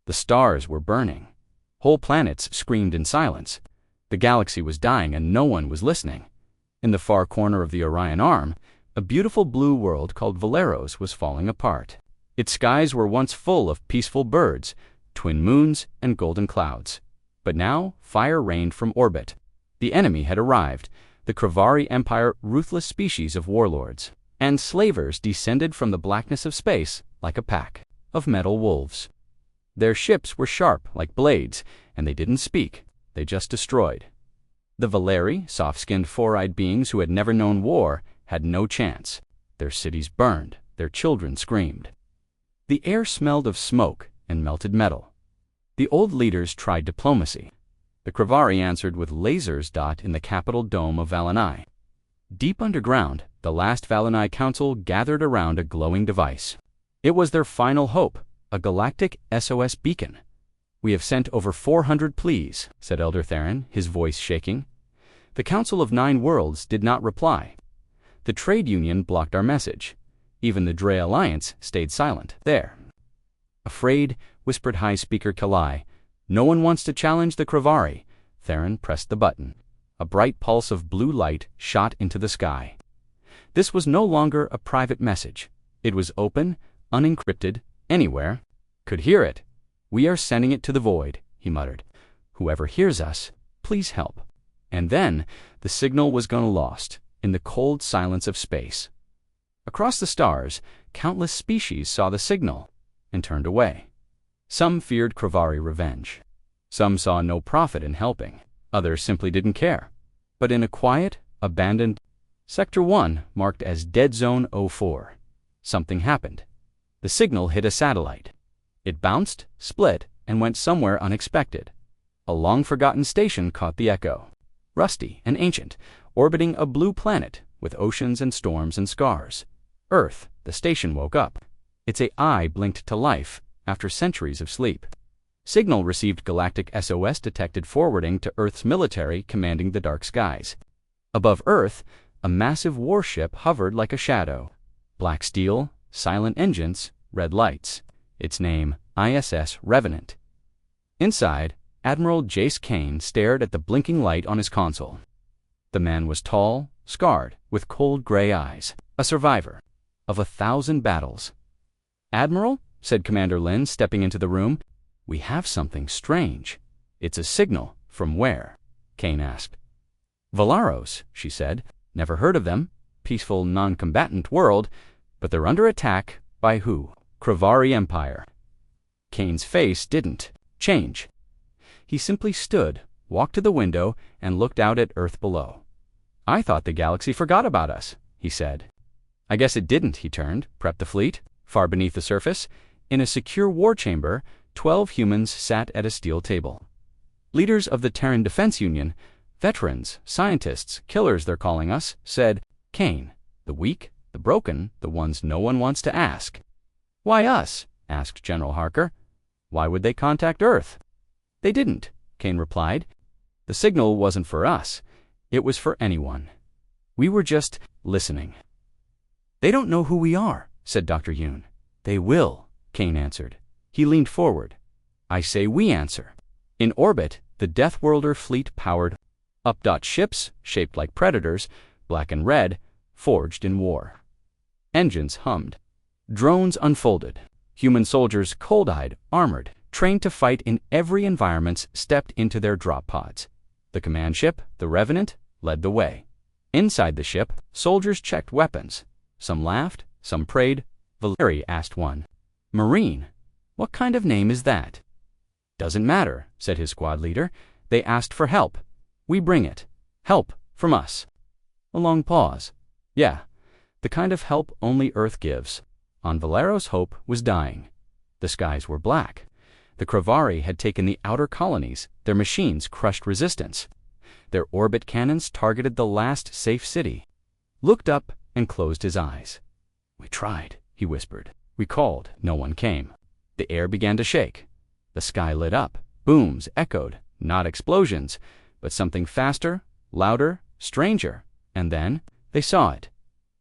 The stars were burning. Whole planets screamed in silence. The galaxy was dying and no one was listening. In the far corner of the Orion Arm, a beautiful blue world called Valeros was falling apart. Its skies were once full of peaceful birds, twin moons, and golden clouds. But now fire rained from orbit. The enemy had arrived, the Kravari Empire, ruthless species of warlords. And slavers descended from the blackness of space like a pack of metal wolves. Their ships were sharp like blades, and they didn't speak, they just destroyed. The Valeri, soft-skinned, four-eyed beings who had never known war, had no chance. Their cities burned, their children screamed. The air smelled of smoke and melted metal. The old leaders tried diplomacy. The Kravari answered with lasers in the capital dome of Valani. Deep underground, the last Valani Council gathered around a glowing device. It was their final hope, a galactic SOS beacon. "We have sent over 400 pleas," said Elder Theron, his voice shaking. The Council of 9 Worlds did not reply. The trade union blocked our message. Even the Dre Alliance stayed silent. "There." Afraid, whispered High Speaker Kalai. "No one wants to challenge the Kravari." Theron pressed the button. A bright pulse of blue light shot into the sky. This was no longer a private message. It was open, unencrypted, anywhere. Could hear it. "We are sending it to the void," he muttered. "Whoever hears us, please help." And then the signal was gone lost in the cold silence of space. Across the stars, countless species saw the signal and turned away. Some feared Kravari revenge. Some saw no profit in helping. Others simply didn't care. But in a quiet, abandoned Sector 1, marked as Dead Zone 04, something happened. The signal hit a satellite. It bounced, split, and went somewhere unexpected. A long-forgotten station caught the echo. Rusty and ancient, orbiting a blue planet with oceans and storms and scars. Earth, the station woke up. Its eye blinked to life after centuries of sleep. Signal received Galactic SOS detected forwarding to Earth's military commanding the dark skies. Above Earth, a massive warship hovered like a shadow. Black steel, silent engines, red lights. Its name, ISS Revenant. Inside, Admiral Jace Kane stared at the blinking light on his console. The man was tall, scarred, with cold gray eyes. A survivor of 1,000 battles. "Admiral," said Commander Lin, stepping into the room, "we have something strange." "It's a signal. From where?" Kane asked. "Valeros," she said. "Never heard of them. Peaceful, non-combatant world. But they're under attack. By who?" "Kravari Empire." Kane's face didn't change. He simply stood, walked to the window, and looked out at Earth below. "I thought the galaxy forgot about us," he said. "I guess it didn't," he turned, prepped the fleet. Far beneath the surface, in a secure war chamber, 12 humans sat at a steel table. Leaders of the Terran Defense Union, veterans, scientists, killers they're calling us, said, "Kane, the weak, the broken, the ones no one wants to ask." "Why us?" asked General Harker. "Why would they contact Earth?" "They didn't," Kane replied. "The signal wasn't for us. It was for anyone. We were just listening." "They don't know who we are," said Dr. Yoon. "They will," Kane answered. He leaned forward. "I say we answer." In orbit, the Deathworlder fleet powered up. Ships, shaped like predators, black and red, forged in war. Engines hummed. Drones unfolded. Human soldiers, cold-eyed, armored, trained to fight in every environment, stepped into their drop pods. The command ship, the Revenant, led the way. Inside the ship, soldiers checked weapons. Some laughed, some prayed. Valeri asked one. "Marine, what kind of name is that?" "Doesn't matter," said his squad leader. "They asked for help. We bring it. Help from us." A long pause. "Yeah, the kind of help only Earth gives." On Valeros, hope was dying. The skies were black. The Kravari had taken the outer colonies. Their machines crushed resistance. Their orbit cannons targeted the last safe city. Looked up and closed his eyes. "We tried," he whispered. "We called. No one came." The air began to shake. The sky lit up. Booms echoed, not explosions, but something faster, louder, stranger. And then they saw it.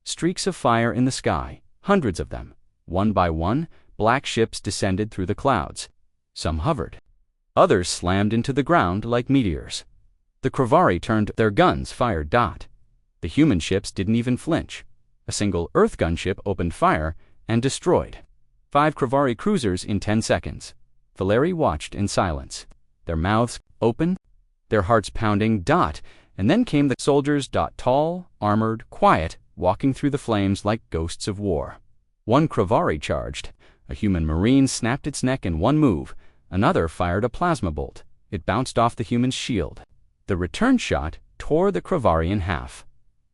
Streaks of fire in the sky, hundreds of them. One by one, black ships descended through the clouds. Some hovered. Others slammed into the ground like meteors. The Kravari turned their guns, fired. The human ships didn't even flinch. A single Earth gunship opened fire and destroyed 5 Kravari cruisers in 10 seconds. Valeri watched in silence, their mouths open, their hearts pounding. And then came the soldiers. Tall, armored, quiet, walking through the flames like ghosts of war. One Kravari charged. A human marine snapped its neck in one move. Another fired a plasma bolt. It bounced off the human's shield. The return shot tore the Kravari in half.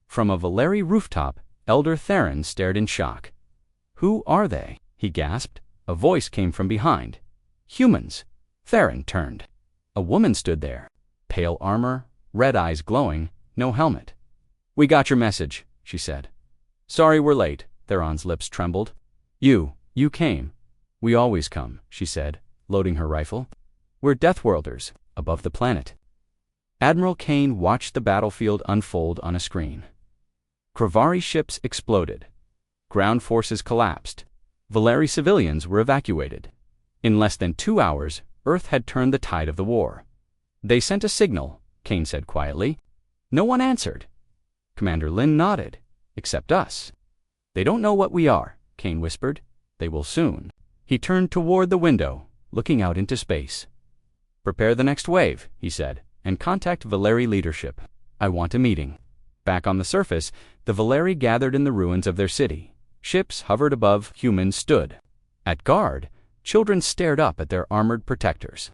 From a Valeri rooftop, Elder Theron stared in shock. "Who are they?" he gasped. A voice came from behind. "Humans." Theron turned. A woman stood there. Pale armor, red eyes glowing, no helmet. "We got your message," she said. "Sorry we're late." Theron's lips trembled. You came." "We always come," she said, loading her rifle. "We're Deathworlders, above the planet." Admiral Kane watched the battlefield unfold on a screen. Kravari ships exploded. Ground forces collapsed. Valeri civilians were evacuated. In less than 2 hours, Earth had turned the tide of the war. "They sent a signal," Kane said quietly. No one answered. Commander Lin nodded. "Except us." "They don't know what we are," Kane whispered. "They will soon." He turned toward the window, looking out into space. "Prepare the next wave," he said, "and contact Valeri leadership. I want a meeting." Back on the surface, the Valeri gathered in the ruins of their city. Ships hovered above, humans stood. At guard, children stared up at their armored protectors.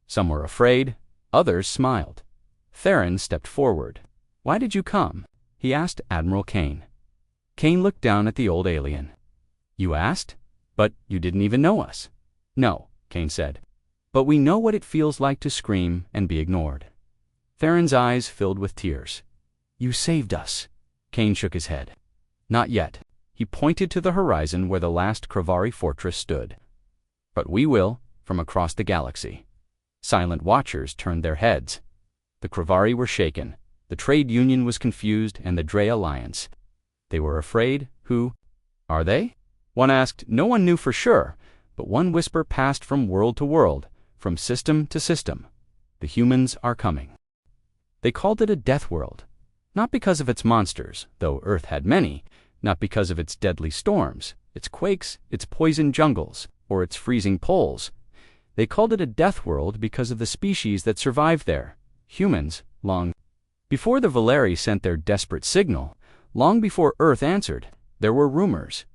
Some were afraid, others smiled. Theron stepped forward. "Why did you come?" he asked Admiral Kane. Kane looked down at the old alien. "You asked? But you didn't even know us." "No," Kane said. "But we know what it feels like to scream and be ignored." Theron's eyes filled with tears. "You saved us." Kane shook his head. "Not yet." He pointed to the horizon where the last Kravari fortress stood. "But we will, from across the galaxy." Silent watchers turned their heads. The Kravari were shaken. The trade union was confused, and the Dre Alliance. They were afraid. "Who are they?" one asked. No one knew for sure, but one whisper passed from world to world, from system to system. "The humans are coming." They called it a death world, not because of its monsters, though Earth had many, not because of its deadly storms, its quakes, its poison jungles, or its freezing poles. They called it a death world because of the species that survived there, humans, long before the Valeri sent their desperate signal, long before Earth answered. There were rumors.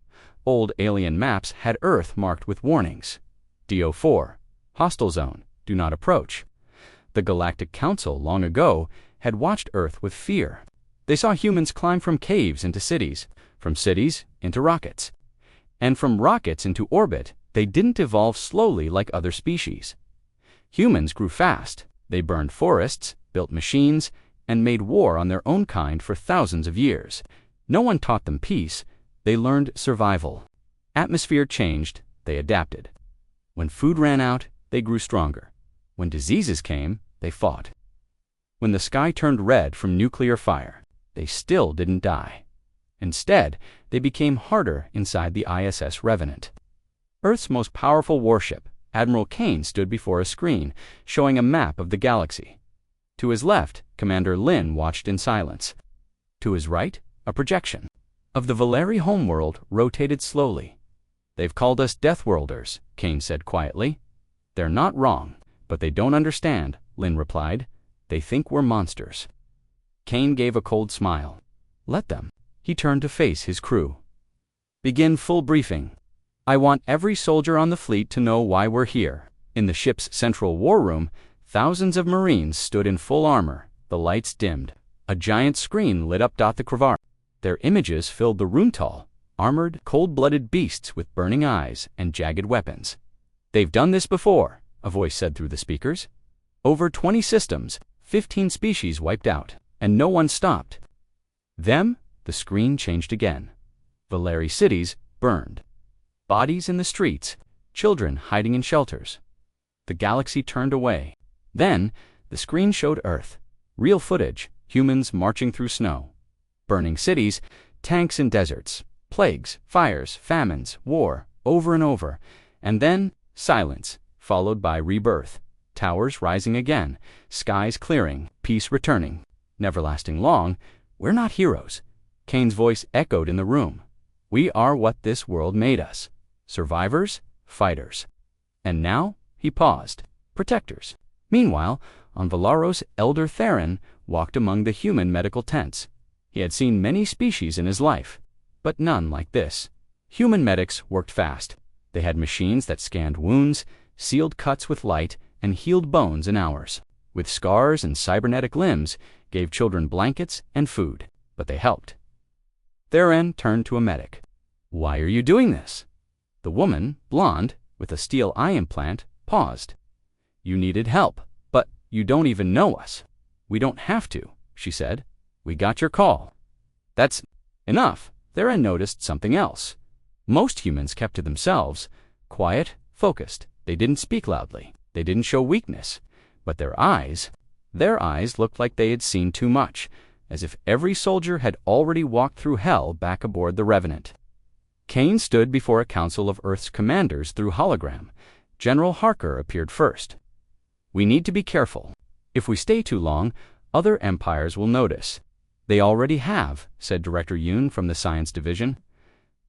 Old alien maps had Earth marked with warnings. DO4, hostile zone, do not approach. The Galactic Council, long ago, had watched Earth with fear. They saw humans climb from caves into cities, from cities into rockets. And from rockets into orbit. They didn't evolve slowly like other species. Humans grew fast. They burned forests, built machines, and made war on their own kind for thousands of years. No one taught them peace. They learned survival. Atmosphere changed. They adapted. When food ran out, they grew stronger. When diseases came, they fought. When the sky turned red from nuclear fire, they still didn't die. Instead, they became harder inside the ISS Revenant. Earth's most powerful warship, Admiral Kane, stood before a screen, showing a map of the galaxy. To his left, Commander Lin watched in silence. To his right, a projection of the Valeri homeworld rotated slowly. "They've called us Deathworlders," Kane said quietly. "They're not wrong, but they don't understand," Lin replied. "They think we're monsters." Kane gave a cold smile. "Let them." He turned to face his crew. "Begin full briefing. I want every soldier on the fleet to know why we're here." In the ship's central war room, thousands of Marines stood in full armor. The lights dimmed. A giant screen lit up. The Kravar. Their images filled the room. Tall, armored, cold-blooded beasts with burning eyes and jagged weapons. "They've done this before," a voice said through the speakers. "Over 20 systems, 15 species wiped out, and no one stopped. Them." The screen changed again. Valeri cities burned. Bodies in the streets, children hiding in shelters. The galaxy turned away. Then, the screen showed Earth. Real footage, humans marching through snow. Burning cities, tanks in deserts, plagues, fires, famines, war, over and over. And then, silence, followed by rebirth. Towers rising again, skies clearing, peace returning. Never lasting long. We're not heroes. Kane's voice echoed in the room. We are what this world made us. Survivors, fighters. And now, he paused. Protectors. Meanwhile, on Valaros, Elder Theron walked among the human medical tents. He had seen many species in his life, but none like this. Human medics worked fast. They had machines that scanned wounds, sealed cuts with light, and healed bones in hours. With scars and cybernetic limbs, gave children blankets and food, but they helped. Theron turned to a medic. Why are you doing this? The woman, blonde, with a steel eye implant, paused. You needed help, but you don't even know us. We don't have to, she said. We got your call. That's enough. Theron noticed something else. Most humans kept to themselves, quiet, focused. They didn't speak loudly. They didn't show weakness. But their eyes looked like they had seen too much, as if every soldier had already walked through hell back aboard the Revenant. Kane stood before a council of Earth's commanders through hologram. General Harker appeared first. We need to be careful. If we stay too long, other empires will notice. They already have, said Director Yoon from the Science Division.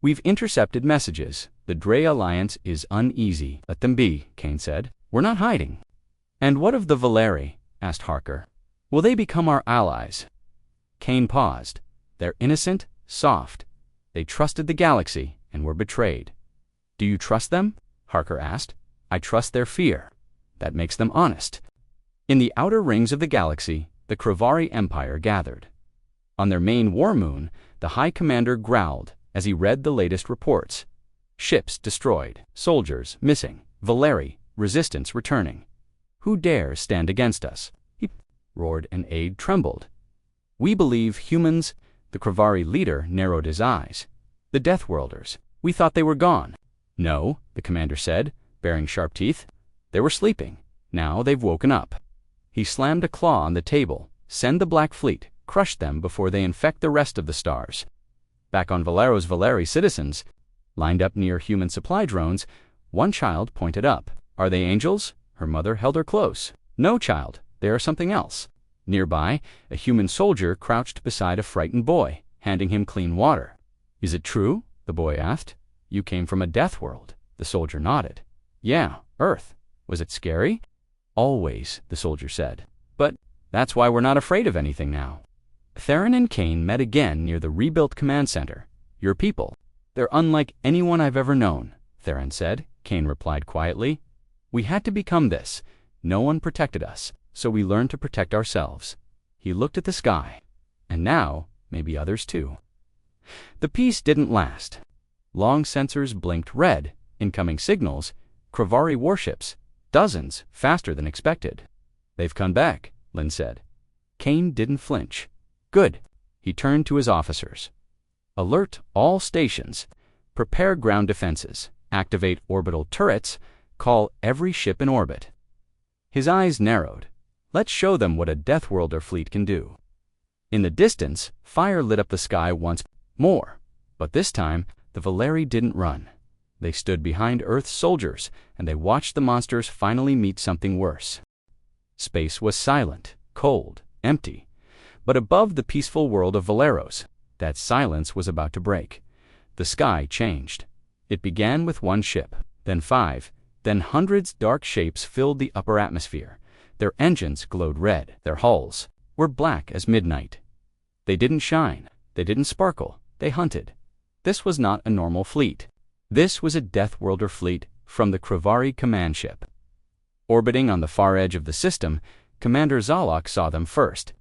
We've intercepted messages. The Dre Alliance is uneasy. Let them be, Kane said. We're not hiding. And what of the Valeri? Asked Harker. Will they become our allies? Kane paused. They're innocent, soft. They trusted the galaxy and were betrayed. Do you trust them? Harker asked. I trust their fear. That makes them honest. In the outer rings of the galaxy, the Kravari Empire gathered. On their main war moon, the High Commander growled as he read the latest reports. Ships destroyed, soldiers missing, Valeri, resistance returning. Who dares stand against us? He roared. An aide trembled. We believe humans. The Kravari leader narrowed his eyes. The Deathworlders. We thought they were gone. No, the commander said, baring sharp teeth. They were sleeping. Now they've woken up. He slammed a claw on the table. Send the Black Fleet. Crush them before they infect the rest of the stars. Back on Valero's Valeri citizens, lined up near human supply drones, one child pointed up. Are they angels? Her mother held her close. No, child, they are something else. Nearby, a human soldier crouched beside a frightened boy, handing him clean water. Is it true? The boy asked. You came from a death world. The soldier nodded. Yeah, Earth. Was it scary? Always, the soldier said. But that's why we're not afraid of anything now. Theron and Kane met again near the rebuilt command center. Your people. They're unlike anyone I've ever known, Theron said. Kane replied quietly. We had to become this. No one protected us, so we learned to protect ourselves. He looked at the sky. And now, maybe others too. The peace didn't last. Long sensors blinked red, incoming signals, Kravari warships, dozens, faster than expected. They've come back, Lynn said. Kane didn't flinch. Good. He turned to his officers. Alert all stations. Prepare ground defenses. Activate orbital turrets. Call every ship in orbit. His eyes narrowed. Let's show them what a Deathworlder fleet can do. In the distance, fire lit up the sky once more. But this time, the Valeri didn't run. They stood behind Earth's soldiers, and they watched the monsters finally meet something worse. Space was silent, cold, empty. But above the peaceful world of Valeros, that silence was about to break. The sky changed. It began with one ship, then 5, then hundreds. Dark shapes filled the upper atmosphere. Their engines glowed red. Their hulls were black as midnight. They didn't shine. They didn't sparkle. They hunted. This was not a normal fleet. This was a Deathworlder fleet from the Kravari command ship. Orbiting on the far edge of the system, Commander Zalok saw them first.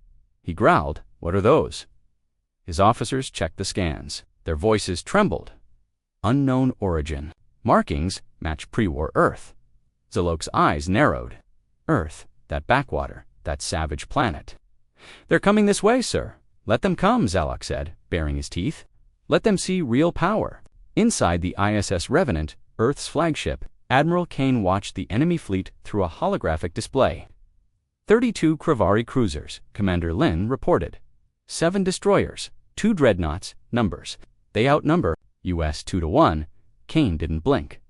He growled, "What are those?" His officers checked the scans. Their voices trembled. Unknown origin. Markings match pre-war Earth. Zalok's eyes narrowed. Earth, that backwater, that savage planet. They're coming this way, sir. Let them come, Zalok said, baring his teeth. Let them see real power. Inside the ISS Revenant, Earth's flagship, Admiral Kane watched the enemy fleet through a holographic display. 32 Kravari cruisers, Commander Lin reported. 7 destroyers, 2 dreadnoughts, numbers. They outnumber US 2-1. Kane didn't blink.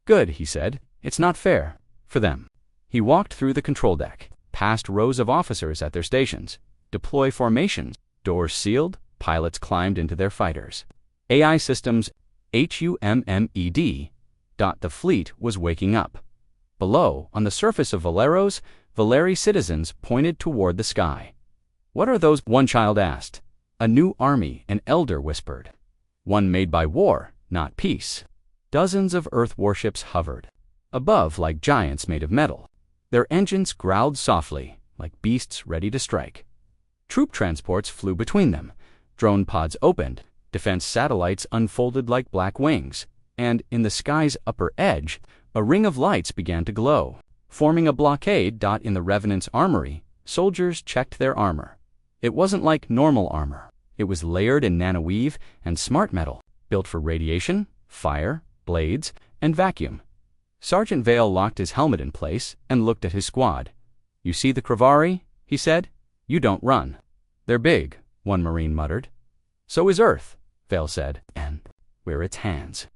Good, he said. It's not fair. for them. He walked through the control deck, past rows of officers at their stations. Deploy formations. Doors sealed, pilots climbed into their fighters. AI systems HUMMED. The fleet was waking up. Below, on the surface of Valeros, Valeri citizens pointed toward the sky. "What are those?" one child asked. "A new army," an elder whispered. "One made by war, not peace." Dozens of Earth warships hovered above like giants made of metal. Their engines growled softly, like beasts ready to strike. Troop transports flew between them. Drone pods opened. Defense satellites unfolded like black wings. And in the sky's upper edge, a ring of lights began to glow. Forming a blockade. In the Revenant's armory, soldiers checked their armor. It wasn't like normal armor. It was layered in nanoweave and smart metal, built for radiation, fire, blades, and vacuum. Sergeant Vale locked his helmet in place and looked at his squad. "You see the Kravari?" he said. "You don't run." "They're big," one Marine muttered. "So is Earth," Vale said, "and we're its hands."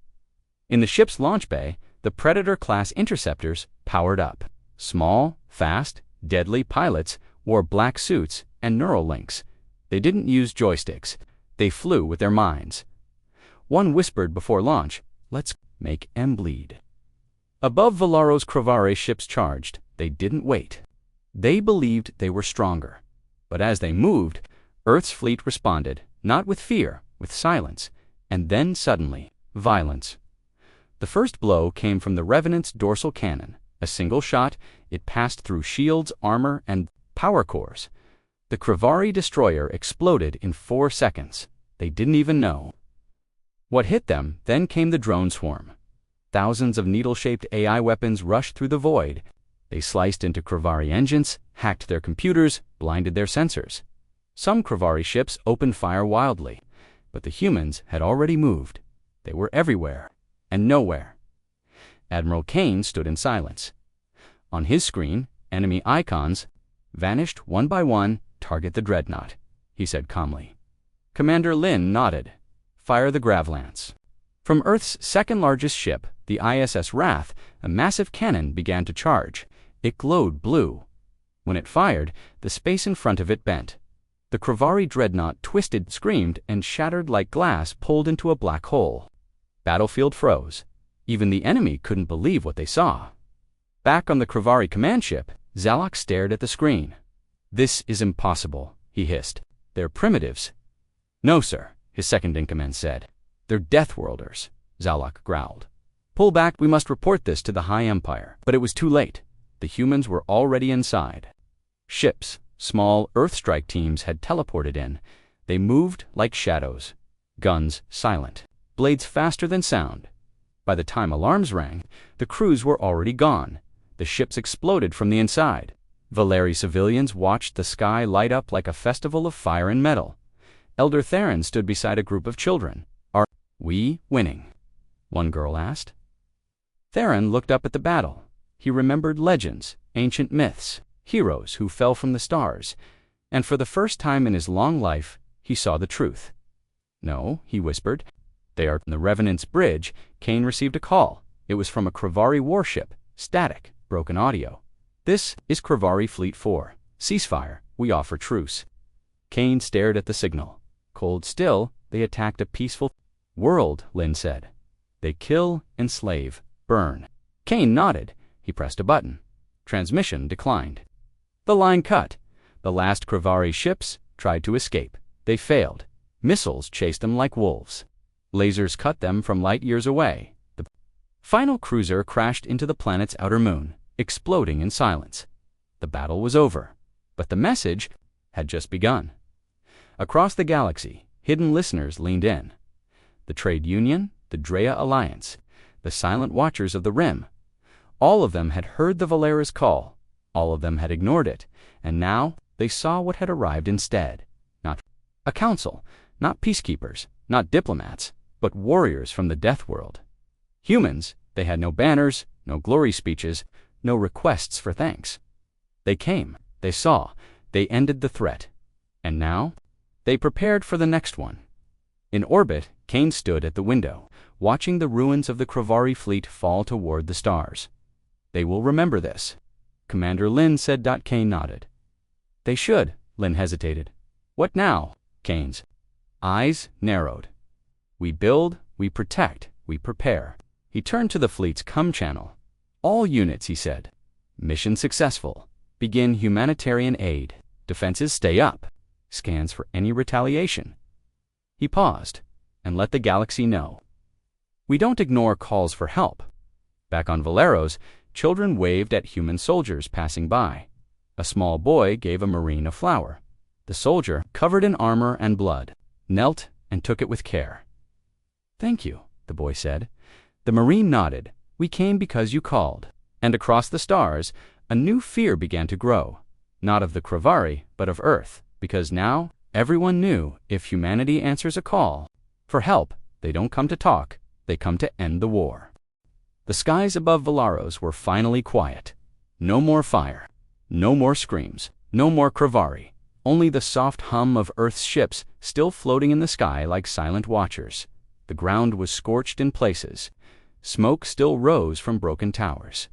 In the ship's launch bay, the Predator-class interceptors powered up. Small, fast, deadly pilots wore black suits and neural links. They didn't use joysticks. They flew with their minds. One whispered before launch, "Let's make 'em bleed." Above Valaro's Kravari ships charged. They didn't wait. They believed they were stronger. But as they moved, Earth's fleet responded, not with fear, with silence, and then suddenly, violence. The first blow came from the Revenant's dorsal cannon. A single shot, it passed through shields, armor, and power cores. The Kravari destroyer exploded in 4 seconds. They didn't even know what hit them. Then came the drone swarm. Thousands of needle-shaped AI weapons rushed through the void. They sliced into Kravari engines, hacked their computers, blinded their sensors. Some Kravari ships opened fire wildly, but the humans had already moved. They were everywhere and nowhere. Admiral Kane stood in silence. On his screen, enemy icons vanished one by one. "Target the dreadnought," he said calmly. Commander Lin nodded. "Fire the Gravlance." From Earth's second-largest ship, the ISS Wrath, a massive cannon began to charge. It glowed blue. When it fired, the space in front of it bent. The Kravari dreadnought twisted, screamed, and shattered like glass pulled into a black hole. Battlefield froze. Even the enemy couldn't believe what they saw. Back on the Kravari command ship, Zalok stared at the screen. "This is impossible," he hissed. "They're primitives." "No, sir," his second-in-command said. "They're Deathworlders," Zalok growled. "Pull back, we must report this to the High Empire." But it was too late. The humans were already inside. Ships, small Earthstrike teams had teleported in. They moved like shadows. Guns silent. Blades faster than sound. By the time alarms rang, the crews were already gone. The ships exploded from the inside. Valeri civilians watched the sky light up like a festival of fire and metal. Elder Theron stood beside a group of children. "Are we winning?" one girl asked. Theron looked up at the battle. He remembered legends, ancient myths, heroes who fell from the stars, and for the first time in his long life, he saw the truth. "No," he whispered. "They are." On the Revenant's bridge, Kane received a call. It was from a Kravari warship. Static, broken audio. "This is Kravari Fleet 4. Ceasefire. We offer truce." Kane stared at the signal. Cold still, they attacked a peaceful world, Lin said. "They kill, enslave, burn." Kane nodded. He pressed a button. Transmission declined. The line cut. The last Kravari ships tried to escape. They failed. Missiles chased them like wolves. Lasers cut them from light years away. The final cruiser crashed into the planet's outer moon, exploding in silence. The battle was over, but the message had just begun. Across the galaxy, hidden listeners leaned in. The Trade Union, the Drea Alliance, the Silent Watchers of the Rim. All of them had heard the Valera's call. All of them had ignored it, and now they saw what had arrived instead. Not a council, not peacekeepers, not diplomats, but warriors from the death world. Humans, they had no banners, no glory speeches, no requests for thanks. They came, they saw, they ended the threat. And now, they prepared for the next one. In orbit, Kane stood at the window, watching the ruins of the Kravari fleet fall toward the stars. They will remember this. Commander Lin said. Kane nodded. They should, Lin hesitated. What now? Kane's eyes narrowed. We build, we protect, we prepare. He turned to the fleet's channel. All units, he said. Mission successful. Begin humanitarian aid. Defenses stay up. Scans for any retaliation. He paused and let the galaxy know. We don't ignore calls for help. Back on Valeros, children waved at human soldiers passing by. A small boy gave a Marine a flower. The soldier, covered in armor and blood, knelt and took it with care. Thank you, the boy said. The Marine nodded. We came because you called. And across the stars, a new fear began to grow. Not of the Kravari, but of Earth, because now everyone knew if humanity answers a call for help, they don't come to talk, they come to end the war. The skies above Valeros were finally quiet. No more fire, no more screams, no more Kravari, only the soft hum of Earth's ships still floating in the sky like silent watchers. The ground was scorched in places. Smoke still rose from broken towers.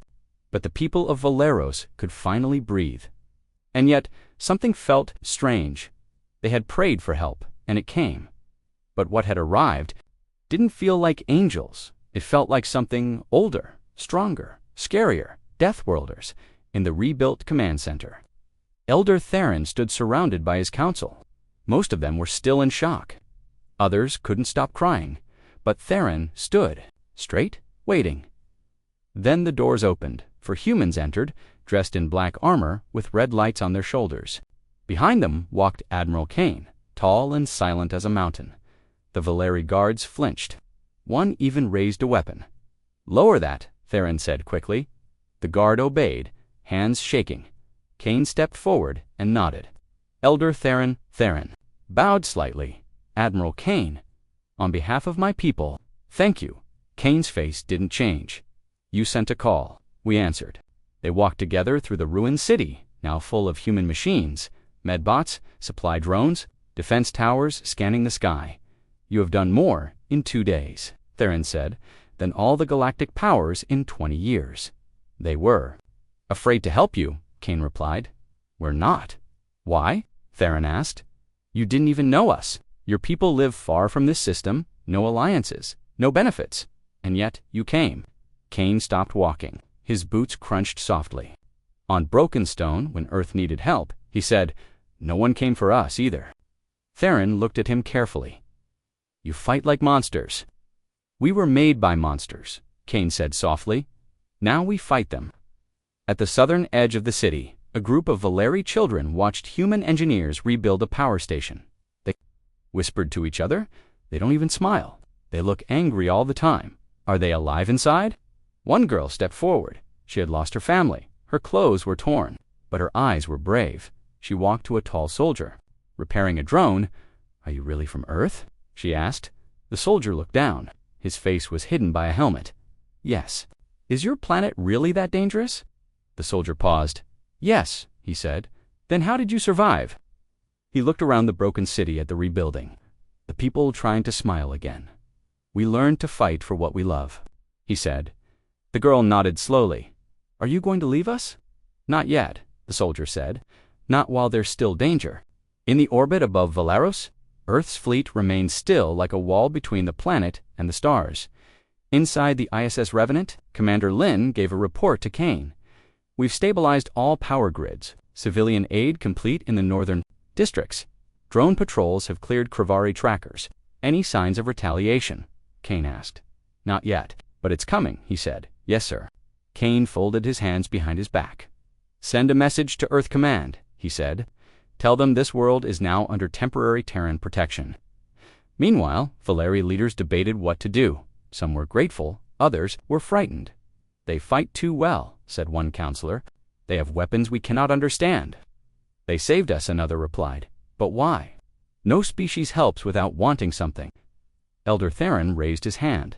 But the people of Valeros could finally breathe. And yet, something felt strange. They had prayed for help, and it came. But what had arrived didn't feel like angels. It felt like something older, stronger, scarier, Deathworlders, in the rebuilt command center. Elder Theron stood surrounded by his council. Most of them were still in shock. Others couldn't stop crying, but Theron stood, straight, waiting. Then the doors opened, for humans entered, dressed in black armor with red lights on their shoulders. Behind them walked Admiral Kane, tall and silent as a mountain. The Valeri guards flinched. One even raised a weapon. Lower that, Theron said quickly. The guard obeyed, hands shaking. Kane stepped forward and nodded. Elder Theron bowed slightly. Admiral Kane, on behalf of my people, thank you. Kane's face didn't change. You sent a call. We answered. They walked together through the ruined city, now full of human machines, medbots, supply drones, defense towers scanning the sky. You have done more in 2 days, Theron said, than all the galactic powers in 20 years. They were afraid to help you, Kane replied. We're not. Why? Theron asked. You didn't even know us. Your people live far from this system, no alliances, no benefits. And yet you came. Kane stopped walking. His boots crunched softly. On broken stone, when Earth needed help, he said, no one came for us either. Theron looked at him carefully. You fight like monsters. We were made by monsters, Kane said softly. Now we fight them. At the southern edge of the city, a group of Valeri children watched human engineers rebuild a power station. They whispered to each other. They don't even smile. They look angry all the time. Are they alive inside? One girl stepped forward. She had lost her family. Her clothes were torn, but her eyes were brave. She walked to a tall soldier. Repairing a drone. Are you really from Earth? She asked. The soldier looked down. His face was hidden by a helmet. Yes. Is your planet really that dangerous? The soldier paused. Yes, he said. Then how did you survive? He looked around the broken city at the rebuilding. The people trying to smile again. We learned to fight for what we love, he said. The girl nodded slowly. Are you going to leave us? Not yet, the soldier said. Not while there's still danger. In the orbit above Valeros, Earth's fleet remains still like a wall between the planet and the stars. Inside the ISS Revenant, Commander Lin gave a report to Kane. We've stabilized all power grids. Civilian aid complete in the northern districts. Drone patrols have cleared Kravari trackers. Any signs of retaliation? Kane asked. Not yet, but it's coming, he said. Yes, sir. Kane folded his hands behind his back. Send a message to Earth Command, he said. Tell them this world is now under temporary Terran protection. Meanwhile, Valeri leaders debated what to do. Some were grateful, others were frightened. They fight too well, said one counselor. They have weapons we cannot understand. They saved us, another replied. But why? No species helps without wanting something. Elder Theron raised his hand.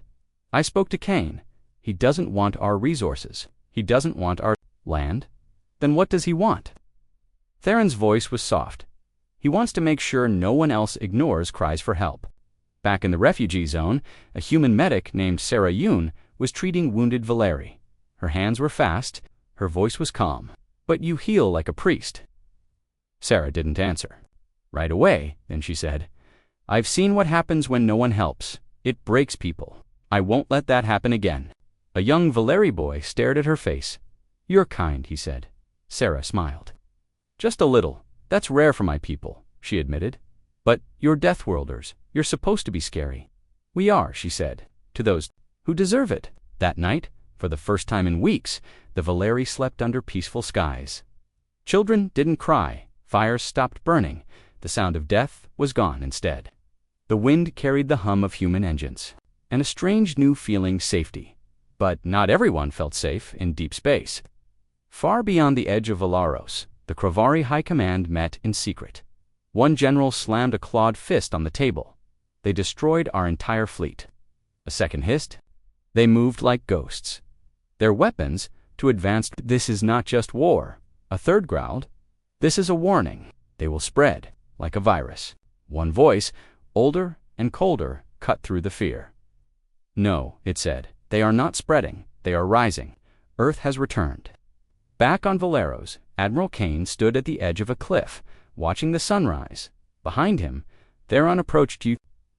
I spoke to Kane. He doesn't want our resources. He doesn't want our land. Then what does he want? Theron's voice was soft. He wants to make sure no one else ignores cries for help. Back in the refugee zone, a human medic named Sarah Yoon was treating wounded Valeri. Her hands were fast, her voice was calm. "But you heal like a priest." Sarah didn't answer. Right away, then she said, "I've seen what happens when no one helps. It breaks people. I won't let that happen again." A young Valeri boy stared at her face. "You're kind," he said. Sarah smiled. "Just a little. That's rare for my people," she admitted. "But you're Deathworlders. You're supposed to be scary." "We are," she said, "to those who deserve it." That night, for the first time in weeks, the Valeri slept under peaceful skies. Children didn't cry, fires stopped burning, the sound of death was gone instead. The wind carried the hum of human engines, and a strange new feeling safety. But not everyone felt safe in deep space. Far beyond the edge of Valaros, the Kravari High Command met in secret. One general slammed a clawed fist on the table. "They destroyed our entire fleet." A second hissed. "They moved like ghosts. Their weapons, too advanced. This is not just war." A third growled. "This is a warning. They will spread, like a virus." One voice, older and colder, cut through the fear. "No," it said, "they are not spreading. They are rising. Earth has returned." Back on Valeros, Admiral Kane stood at the edge of a cliff, watching the sunrise. Behind him, Theron approached. "You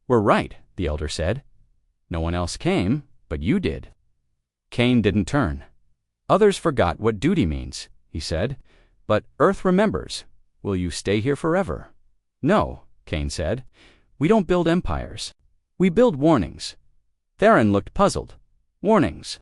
were right," the elder said. "No one else came, but you did." Kane didn't turn. "Others forgot what duty means," he said. "But Earth remembers. Will you stay here forever?" "No," Kane said. "We don't build empires. We build warnings." Theron looked puzzled. "Warnings?"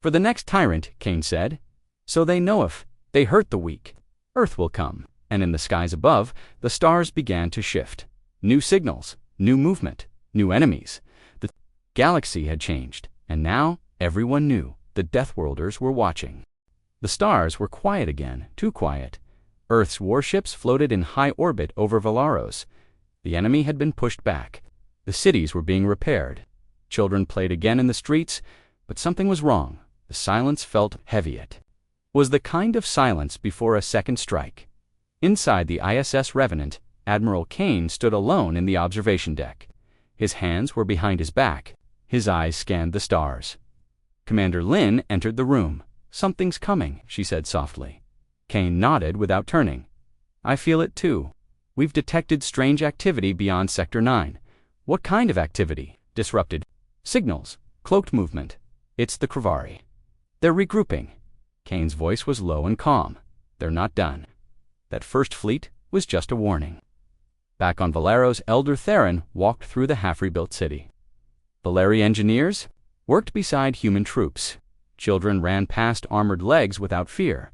"For the next tyrant," Kane said. "So they know if they hurt the weak, Earth will come." And in the skies above, the stars began to shift. New signals, new movement, new enemies. The galaxy had changed, and now everyone knew the Deathworlders were watching. The stars were quiet again, too quiet. Earth's warships floated in high orbit over Valaros. The enemy had been pushed back. The cities were being repaired. Children played again in the streets, but something was wrong. The silence felt heavy. It was the kind of silence before a second strike. Inside the ISS Revenant, Admiral Kane stood alone in the observation deck. His hands were behind his back. His eyes scanned the stars. Commander Lin entered the room. "Something's coming," she said softly. Kane nodded without turning. "I feel it too. We've detected strange activity beyond Sector 9. "What kind of activity?" "Disrupted signals, cloaked movement. It's the Kravari. They're regrouping." Kane's voice was low and calm. "They're not done. That first fleet was just a warning." Back on Valeros, Elder Theron walked through the half-rebuilt city. Valeri engineers worked beside human troops. Children ran past armored legs without fear.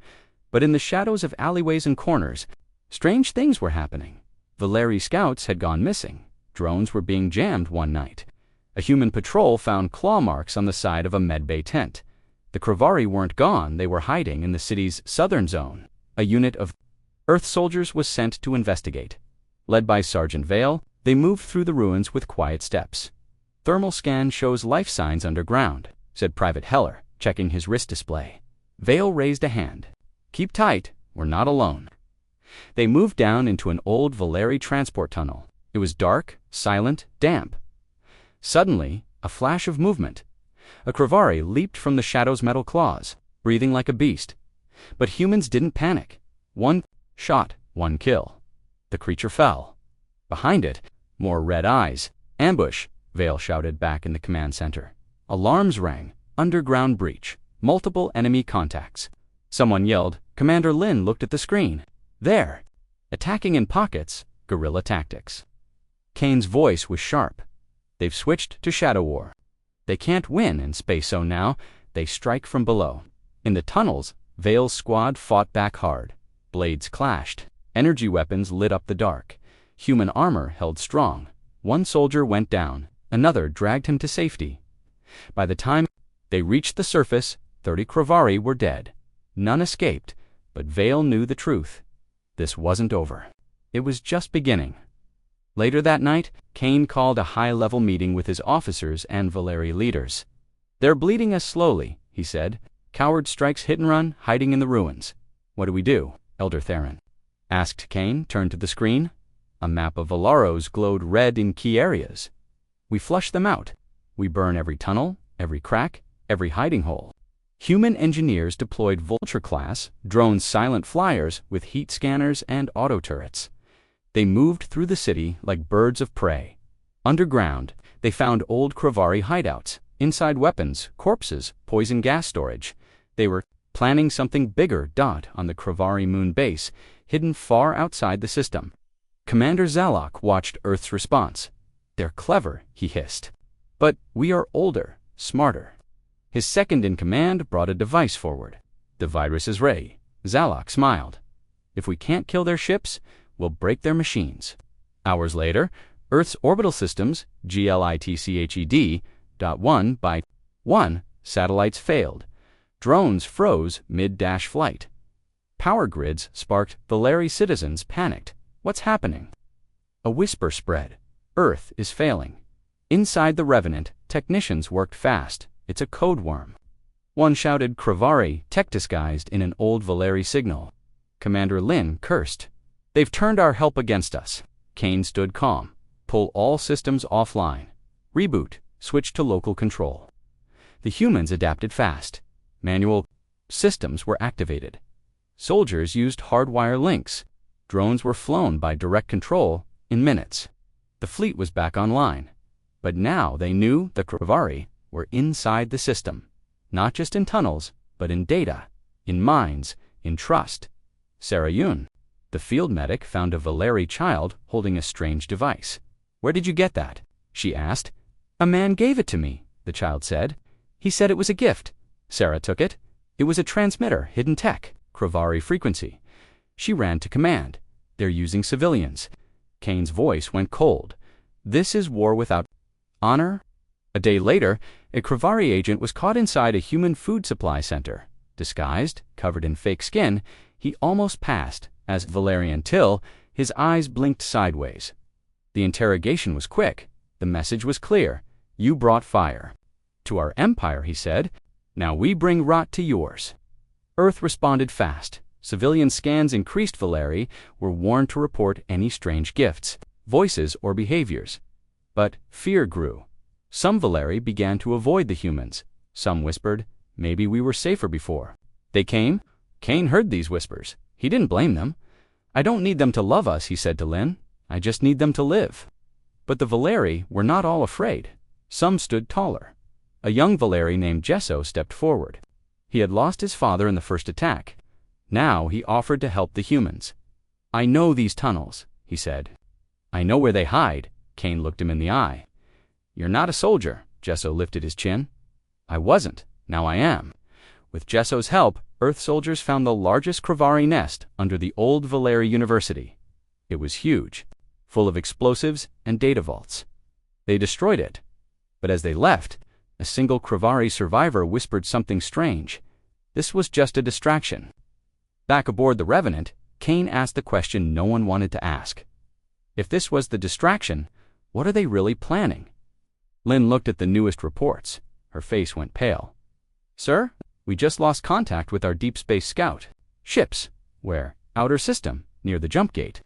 But in the shadows of alleyways and corners, strange things were happening. Valeri scouts had gone missing. Drones were being jammed one night. A human patrol found claw marks on the side of a medbay tent. The Kravari weren't gone, they were hiding in the city's southern zone. A unit of Earth soldiers was sent to investigate. Led by Sergeant Vale, they moved through the ruins with quiet steps. "Thermal scan shows life signs underground," said Private Heller, checking his wrist display. Vale raised a hand. "Keep tight, we're not alone." They moved down into an old Valeri transport tunnel. It was dark, silent, damp. Suddenly, a flash of movement. A Kravari leaped from the shadow's metal claws, breathing like a beast. But humans didn't panic. One shot, one kill. The creature fell. Behind it, more red eyes. "Ambush," Vale shouted back in the command center. Alarms rang. Underground breach. Multiple enemy contacts. Someone yelled. Commander Lin looked at the screen. There! Attacking in pockets, guerrilla tactics. Kane's voice was sharp. "They've switched to Shadow War. They can't win in Space Zone now. They strike from below." In the tunnels, Vale's squad fought back hard. Blades clashed. Energy weapons lit up the dark. Human armor held strong. One soldier went down. Another dragged him to safety. By the time they reached the surface, 30 Kravari were dead. None escaped, but Vale knew the truth. This wasn't over. It was just beginning. Later that night, Kane called a high-level meeting with his officers and Valeri leaders. "They're bleeding us slowly," he said. "Coward strikes hit and run, hiding in the ruins." "What do we do?" Elder Theron asked. Kane turned to the screen. A map of Valaros glowed red in key areas. "We flush them out. We burn every tunnel, every crack, every hiding hole." Human engineers deployed Vulture-class, drone silent flyers with heat scanners and auto-turrets. They moved through the city like birds of prey. Underground, they found old Kravari hideouts, inside weapons, corpses, poison gas storage. They were planning something bigger. On the Kravari moon base, hidden far outside the system. Commander Zalok watched Earth's response. "They're clever," he hissed. "But we are older, smarter." His second-in-command brought a device forward. "The virus's ray." Zalok smiled. "If we can't kill their ships, we'll break their machines." Hours later, Earth's orbital systems, GLITCHED. 1 satellites failed. Drones froze mid-flight. Power grids sparked. Valeri citizens panicked. What's happening? A whisper spread. Earth is failing. Inside the Revenant, technicians worked fast. It's a code worm. One shouted Kravari, tech disguised in an old Valeri signal. Commander Lin cursed. "They've turned our help against us." Kane stood calm. "Pull all systems offline. Reboot. Switch to local control." The humans adapted fast. Manual systems were activated. Soldiers used hardwire links. Drones were flown by direct control in minutes. The fleet was back online. But now they knew the Kravari were inside the system. Not just in tunnels, but in data, in minds, in trust. Sarah Yun, the field medic, found a Valeri child holding a strange device. "Where did you get that?" she asked. "A man gave it to me," the child said. "He said it was a gift." Sarah took it. It was a transmitter, hidden tech, Kravari frequency. She ran to command. "They're using civilians." Kane's voice went cold. "This is war without honor?" A day later, a Kravari agent was caught inside a human food supply center. Disguised, covered in fake skin, he almost passed. As Valerian Till, his eyes blinked sideways. The interrogation was quick. The message was clear. "You brought fire to our empire," he said. "Now we bring rot to yours." Earth responded fast. Civilian scans increased. Valeri were warned to report any strange gifts, voices, or behaviors. But fear grew. Some Valeri began to avoid the humans. Some whispered, "Maybe we were safer before." They came. Kane heard these whispers. He didn't blame them. "I don't need them to love us," he said to Lin. "I just need them to live." But the Valeri were not all afraid. Some stood taller. A young Valeri named Gesso stepped forward. He had lost his father in the first attack. Now he offered to help the humans. "I know these tunnels," he said. "I know where they hide." Kane looked him in the eye. "You're not a soldier." Gesso lifted his chin. "I wasn't. Now I am." With Gesso's help, Earth soldiers found the largest Kravari nest under the old Valeri University. It was huge, full of explosives and data vaults. They destroyed it. But as they left, a single Kravari survivor whispered something strange. This was just a distraction. Back aboard the Revenant, Kane asked the question no one wanted to ask. If this was the distraction, what are they really planning? Lin looked at the newest reports. Her face went pale. "Sir, we just lost contact with our deep space scout. Ships. Where? Outer system, near the jump gate."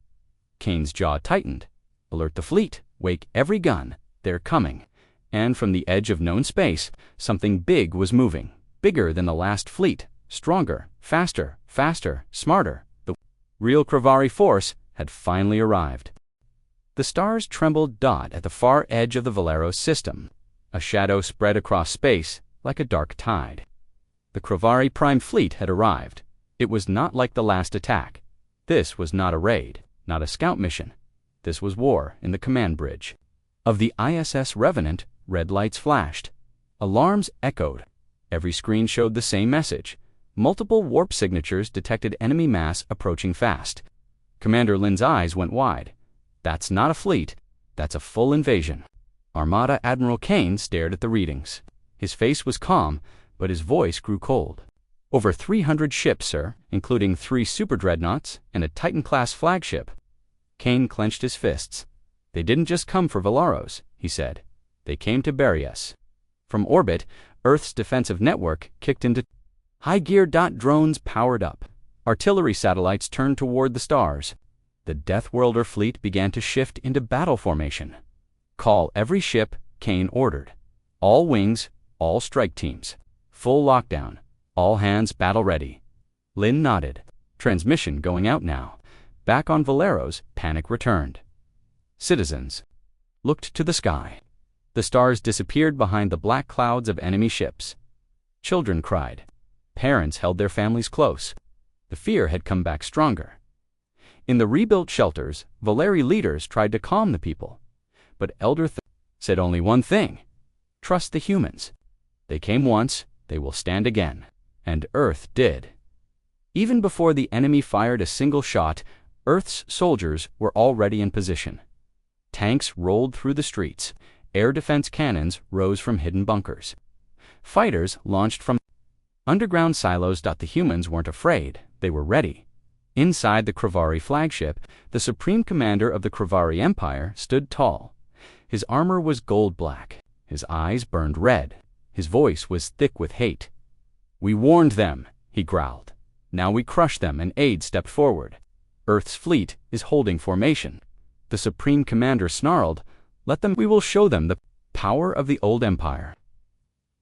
Kane's jaw tightened. "Alert the fleet. Wake every gun. They're coming." And from the edge of known space, something big was moving. Bigger than the last fleet. Stronger, faster, smarter. The real Kravari force had finally arrived. The stars trembled. At the far edge of the Valeros system. A shadow spread across space like a dark tide. The Kravari Prime Fleet had arrived. It was not like the last attack. This was not a raid, not a scout mission. This was war in the command bridge. Of the ISS Revenant, red lights flashed. Alarms echoed. Every screen showed the same message. Multiple warp signatures detected enemy mass approaching fast. Commander Lin's eyes went wide. That's not a fleet. That's a full invasion. Armada Admiral Kane stared at the readings. His face was calm, but his voice grew cold. "Over 300 ships, sir, including 3 super dreadnoughts and a Titan-class flagship." Kane clenched his fists. "They didn't just come for Valeros," he said. "They came to bury us." From orbit, Earth's defensive network kicked into high gear. Drones powered up. Artillery satellites turned toward the stars. The Deathworlder fleet began to shift into battle formation. "Call every ship," Kane ordered. "All wings, all strike teams. Full lockdown. All hands battle ready. Lynn nodded. Transmission going out now. Back on Valeros, panic returned. Citizens looked to the sky. The stars disappeared behind the black clouds of enemy ships. Children cried. Parents held their families close. The fear had come back stronger. In the rebuilt shelters, Valeri leaders tried to calm the people. But Elder said only one thing: trust the humans. They came once, they will stand again. And Earth did. Even before the enemy fired a single shot, Earth's soldiers were already in position. Tanks rolled through the streets. Air defense cannons rose from hidden bunkers. Fighters launched from underground silos. The humans weren't afraid, they were ready. Inside the Kravari flagship, the supreme commander of the Kravari Empire stood tall. His armor was gold black. His eyes burned red. His voice was thick with hate. "We warned them," he growled. "Now we crush them," and aide stepped forward. "Earth's fleet is holding formation." The supreme commander snarled, "Let them, we will show them the power of the old empire."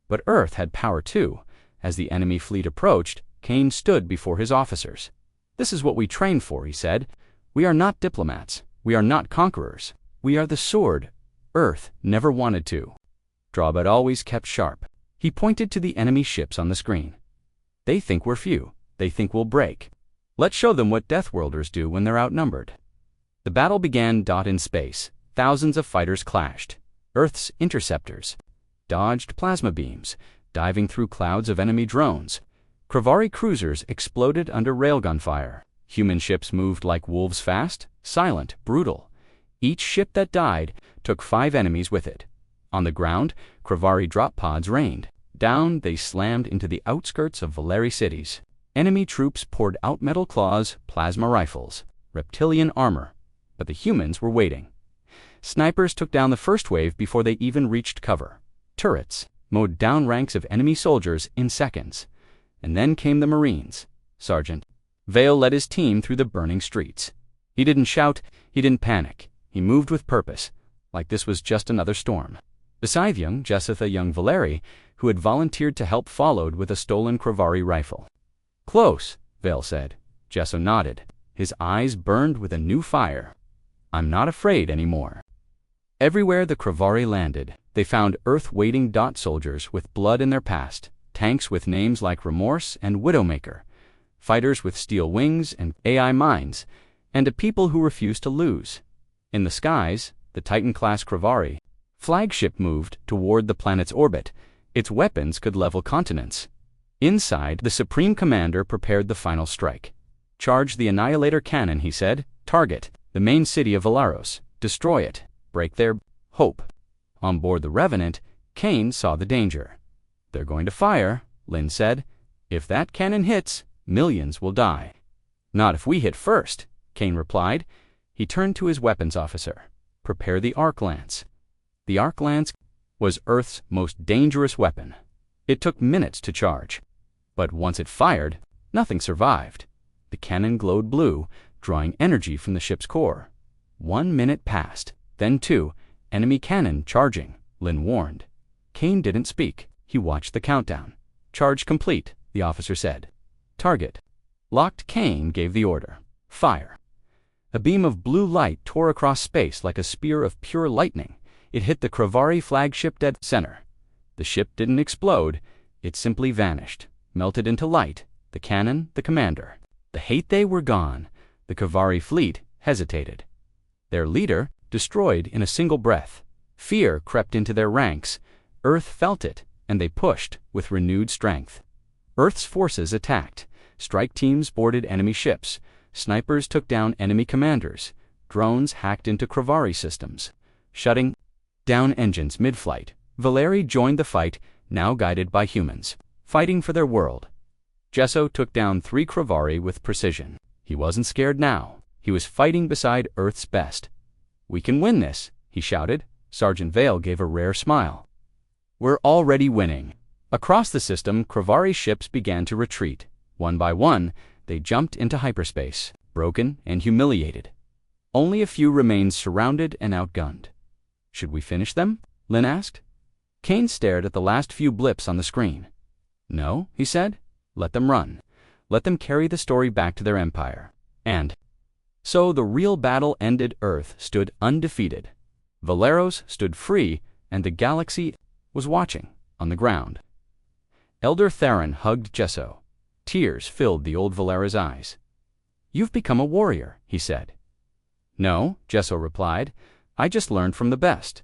But Earth had power too. As the enemy fleet approached, Kane stood before his officers. "This is what we trained for," he said. "We are not diplomats. We are not conquerors. We are the sword Earth never wanted to draw but always kept sharp." He pointed to the enemy ships on the screen. "They think we're few. They think we'll break. Let's show them what Deathworlders do when they're outnumbered." The battle began. In space, thousands of fighters clashed. Earth's interceptors dodged plasma beams, diving through clouds of enemy drones. Kravari cruisers exploded under railgun fire. Human ships moved like wolves, fast, silent, brutal. Each ship that died took 5 enemies with it. On the ground, Kravari drop pods rained. Down, they slammed into the outskirts of Valeri cities. Enemy troops poured out metal claws, plasma rifles, reptilian armor. But the humans were waiting. Snipers took down the first wave before they even reached cover. Turrets mowed down ranks of enemy soldiers in seconds. And then came the Marines. Sergeant Vale led his team through the burning streets. He didn't shout, he didn't panic. He moved with purpose, like this was just another storm. Beside young Valeri, who had volunteered to help, followed with a stolen Kravari rifle. "Close," Vale said. Gesso nodded. His eyes burned with a new fire. "I'm not afraid anymore." Everywhere the Kravari landed, they found Earth-waiting soldiers with blood in their past, tanks with names like Remorse and Widowmaker, fighters with steel wings and AI minds, and a people who refused to lose. In the skies, the Titan-class Kravari flagship moved toward the planet's orbit. Its weapons could level continents. Inside, the Supreme Commander prepared the final strike. "Charge the Annihilator cannon," he said. "Target the main city of Valeros. Destroy it. Break their hope." On board the Revenant, Kane saw the danger. "They're going to fire," Lynn said. "If that cannon hits, millions will die." "Not if we hit first," Kane replied. He turned to his weapons officer. "Prepare the arc lance." The arc lance was Earth's most dangerous weapon. It took minutes to charge. But once it fired, nothing survived. The cannon glowed blue, drawing energy from the ship's core. 1 minute passed, then 2. "Enemy cannon charging," Lynn warned. Kane didn't speak. He watched the countdown. "Charge complete," the officer said. "Target locked." Kane gave the order. "Fire." A beam of blue light tore across space like a spear of pure lightning. It hit the Kravari flagship dead center. The ship didn't explode. It simply vanished, melted into light. The cannon, the commander. The hate, they were gone. The Kravari fleet hesitated. Their leader destroyed in a single breath. Fear crept into their ranks. Earth felt it, and they pushed with renewed strength. Earth's forces attacked. Strike teams boarded enemy ships. Snipers took down enemy commanders. Drones hacked into Kravari systems, shutting down engines mid-flight. Valeri joined the fight, now guided by humans, fighting for their world. Gesso took down 3 Kravari with precision. He wasn't scared now. He was fighting beside Earth's best. "We can win this," he shouted. Sergeant Vale gave a rare smile. "We're already winning." Across the system, Kravari ships began to retreat. One by one, they jumped into hyperspace, broken and humiliated. Only a few remained, surrounded and outgunned. "Should we finish them?" Lynn asked. Kane stared at the last few blips on the screen. "No," he said. Let them run. Let them carry the story back to their empire. And so the real battle ended. Earth stood undefeated. Valeros stood free, and the galaxy was watching on the ground. Elder Theron hugged Gesso. Tears filled the old Valera's eyes. "You've become a warrior," he said. "No," Gesso replied. "I just learned from the best."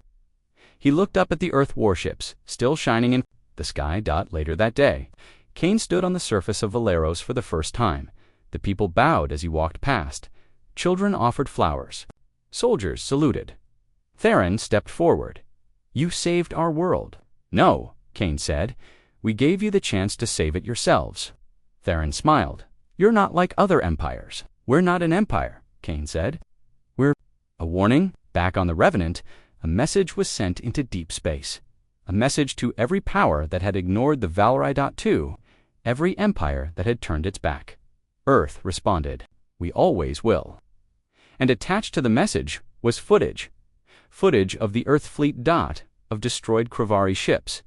He looked up at the Earth warships, still shining in the sky. Later that day, Kane stood on the surface of Valeros for the first time. The people bowed as he walked past. Children offered flowers. Soldiers saluted. Theron stepped forward. "You saved our world." "No," Kane said. "We gave you the chance to save it yourselves." Theron smiled. "You're not like other empires." "We're not an empire," Kane said. "We're a warning." Back on the Revenant, a message was sent into deep space. A message to every power that had ignored the Valori. 2, every empire that had turned its back. Earth responded, "We always will." And attached to the message was footage. Footage of the Earth fleet. Of destroyed Kravari ships.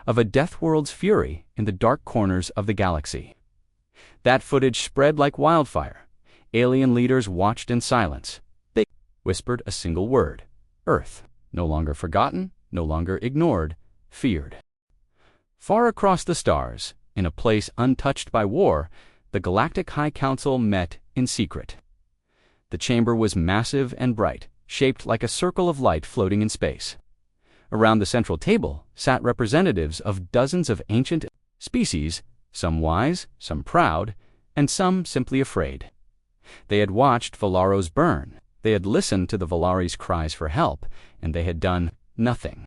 Of a Deathworld's fury in the dark corners of the galaxy. That footage spread like wildfire. Alien leaders watched in silence. They whispered a single word: Earth. No longer forgotten, no longer ignored, feared. Far across the stars, in a place untouched by war, the Galactic High Council met in secret. The chamber was massive and bright, shaped like a circle of light floating in space. Around the central table sat representatives of dozens of ancient species, some wise, some proud, and some simply afraid. They had watched Valaros burn, they had listened to the Valari's cries for help, and they had done nothing.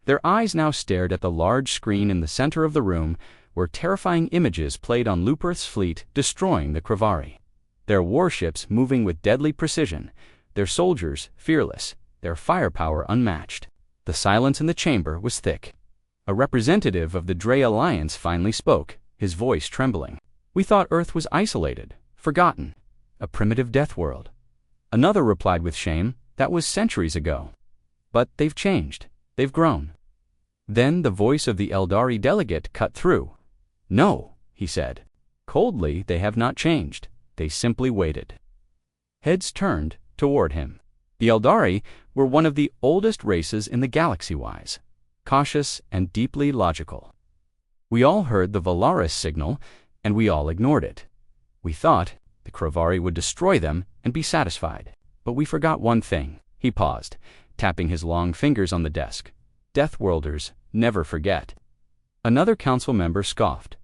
Their eyes now stared at the large screen in the center of the room, where terrifying images played on Luperth's fleet destroying the Kravari. Their warships moving with deadly precision, their soldiers fearless, their firepower unmatched. The silence in the chamber was thick. A representative of the Dre Alliance finally spoke, his voice trembling. "We thought Earth was isolated, forgotten, a primitive death world." Another replied with shame, "That was centuries ago. But they've changed, they've grown." Then the voice of the Eldari delegate cut through. "No," he said. Coldly, "they have not changed. They simply waited." Heads turned toward him. The Eldari were one of the oldest races in the galaxy-wise, cautious and deeply logical. We all heard the Valaris signal, and we all ignored it. We thought the Kravari would destroy them and be satisfied. But we forgot one thing. He paused, tapping his long fingers on the desk. Deathworlders never forget. Another council member scoffed.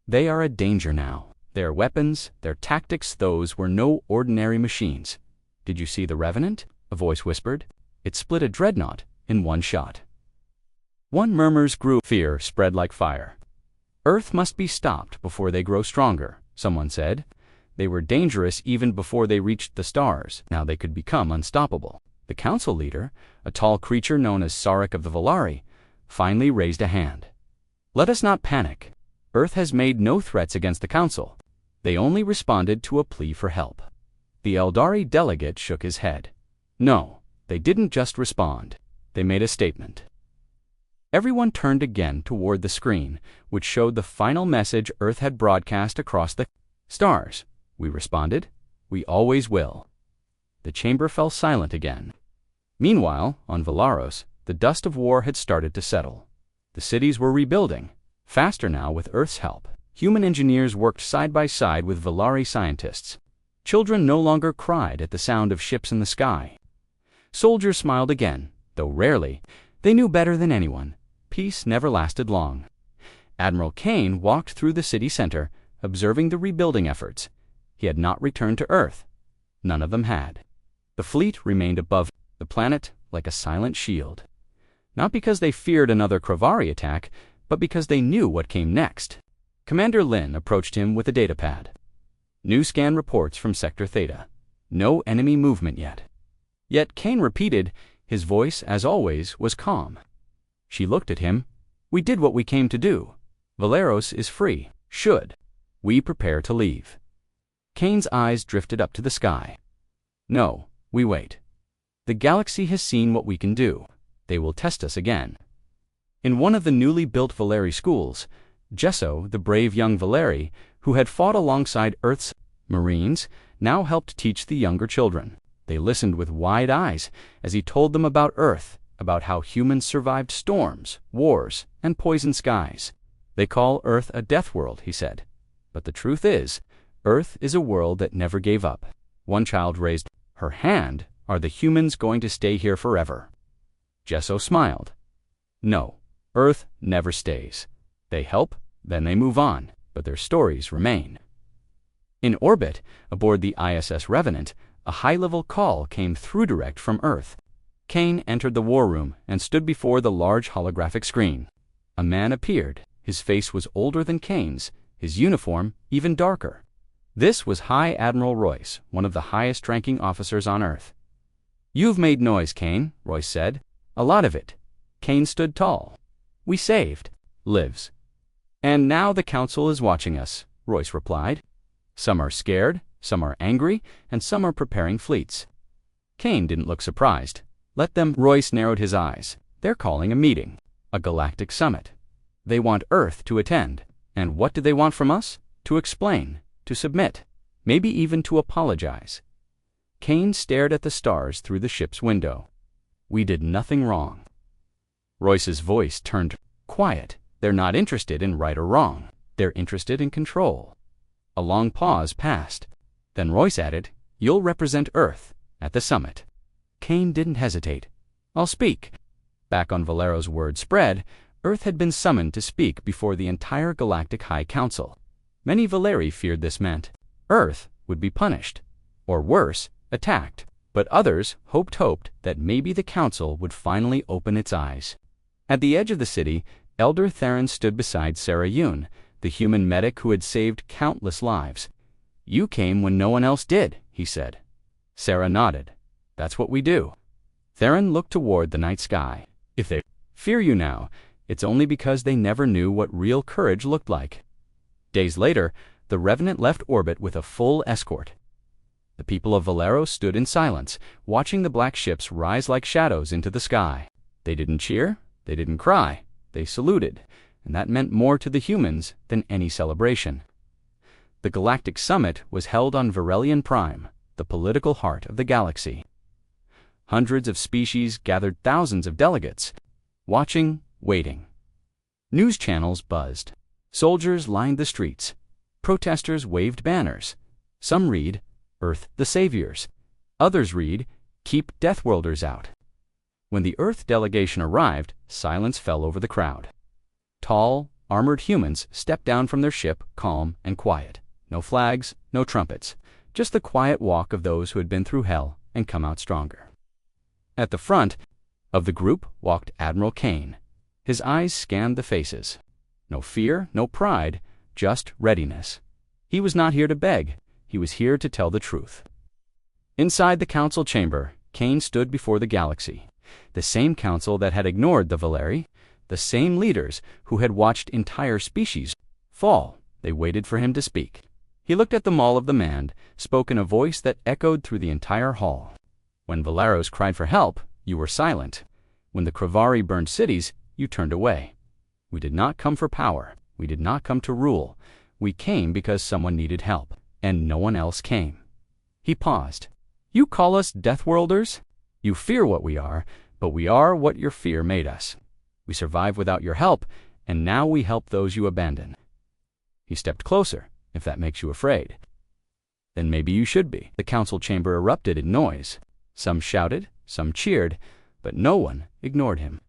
"They are a danger now. Their weapons, their tactics, those were no ordinary machines." "Did you see the Revenant?" a voice whispered. "It split a dreadnought in one shot." One murmurs grew. Fear spread like fire. "Earth must be stopped before they grow stronger," someone said. They were dangerous even before they reached the stars. Now they could become unstoppable. The council leader, a tall creature known as Sarek of the Valari, finally raised a hand. "Let us not panic. Earth has made no threats against the council. They only responded to a plea for help." The Eldari delegate shook his head. "No, they didn't just respond. They made a statement." Everyone turned again toward the screen, which showed the final message Earth had broadcast across the stars. "We responded. We always will." The chamber fell silent again. Meanwhile, on Valaros, the dust of war had started to settle. The cities were rebuilding, faster now with Earth's help. Human engineers worked side by side with Valari scientists. Children no longer cried at the sound of ships in the sky. Soldiers smiled again, though rarely. They knew better than anyone. Peace never lasted long. Admiral Kane walked through the city center, observing the rebuilding efforts. He had not returned to Earth. None of them had. The fleet remained above the planet like a silent shield. Not because they feared another Kravari attack, but because they knew what came next. Commander Lin approached him with a datapad. New scan reports from Sector Theta. No enemy movement yet. Yet Kane repeated, his voice, as always, was calm. She looked at him. "We did what we came to do. Valeros is free. Should we prepare to leave?" Kane's eyes drifted up to the sky. "No, we wait. The galaxy has seen what we can do. They will test us again." In one of the newly built Valeri schools, Gesso, the brave young Valeri, who had fought alongside Earth's Marines, now helped teach the younger children. They listened with wide eyes as he told them about Earth, about how humans survived storms, wars, and poisoned skies. They call Earth a death world, he said. But the truth is, Earth is a world that never gave up. One child raised her hand. Are the humans going to stay here forever? Gesso smiled. No, Earth never stays. They help, then they move on, but their stories remain. In orbit, aboard the ISS Revenant, a high-level call came through direct from Earth. Kane entered the war room and stood before the large holographic screen. A man appeared. His face was older than Kane's, his uniform even darker. This was High Admiral Royce, one of the highest-ranking officers on Earth. "You've made noise, Kane," Royce said. "A lot of it." Kane stood tall. "We saved lives. And now the Council is watching us," Royce replied. "Some are scared, some are angry, and some are preparing fleets." Kane didn't look surprised. "Let them." Royce narrowed his eyes. "They're calling a meeting, a galactic summit. They want Earth to attend. And what do they want from us? To explain, to submit, maybe even to apologize." Kane stared at the stars through the ship's window. "We did nothing wrong." Royce's voice turned quiet. "They're not interested in right or wrong. They're interested in control." A long pause passed. Then Royce added, "You'll represent Earth at the summit." Kane didn't hesitate. "I'll speak." Back on Valero's word spread, Earth had been summoned to speak before the entire Galactic High Council. Many Valeri feared this meant Earth would be punished, or worse, attacked. But others hoped that maybe the Council would finally open its eyes. At the edge of the city, Elder Theron stood beside Sarah Yoon, the human medic who had saved countless lives. "You came when no one else did," he said. Sarah nodded. "That's what we do." Theron looked toward the night sky. "If they fear you now, it's only because they never knew what real courage looked like." Days later, the Revenant left orbit with a full escort. The people of Valero stood in silence, watching the black ships rise like shadows into the sky. They didn't cheer, they didn't cry, they saluted, and that meant more to the humans than any celebration. The Galactic Summit was held on Varelian Prime, the political heart of the galaxy. Hundreds of species gathered thousands of delegates, watching, waiting. News channels buzzed. Soldiers lined the streets. Protesters waved banners. Some read, "Earth the Saviors." Others read, "Keep Deathworlders out." When the Earth delegation arrived, silence fell over the crowd. Tall, armored humans stepped down from their ship, calm and quiet. No flags, no trumpets, just the quiet walk of those who had been through hell and come out stronger. At the front of the group walked Admiral Kane. His eyes scanned the faces. No fear, no pride, just readiness. He was not here to beg. He was here to tell the truth. Inside the council chamber, Kane stood before the galaxy. The same council that had ignored the Valeri, the same leaders who had watched entire species fall. They waited for him to speak. He looked at the maul of the man, spoke in a voice that echoed through the entire hall. "When Valeros cried for help, you were silent. When the Kravari burned cities, you turned away. We did not come for power. We did not come to rule. We came because someone needed help, and no one else came." He paused. "You call us Deathworlders? You fear what we are, but we are what your fear made us. We survived without your help, and now we help those you abandon." He stepped closer. "If that makes you afraid, then maybe you should be." The council chamber erupted in noise. Some shouted, some cheered, but no one ignored him.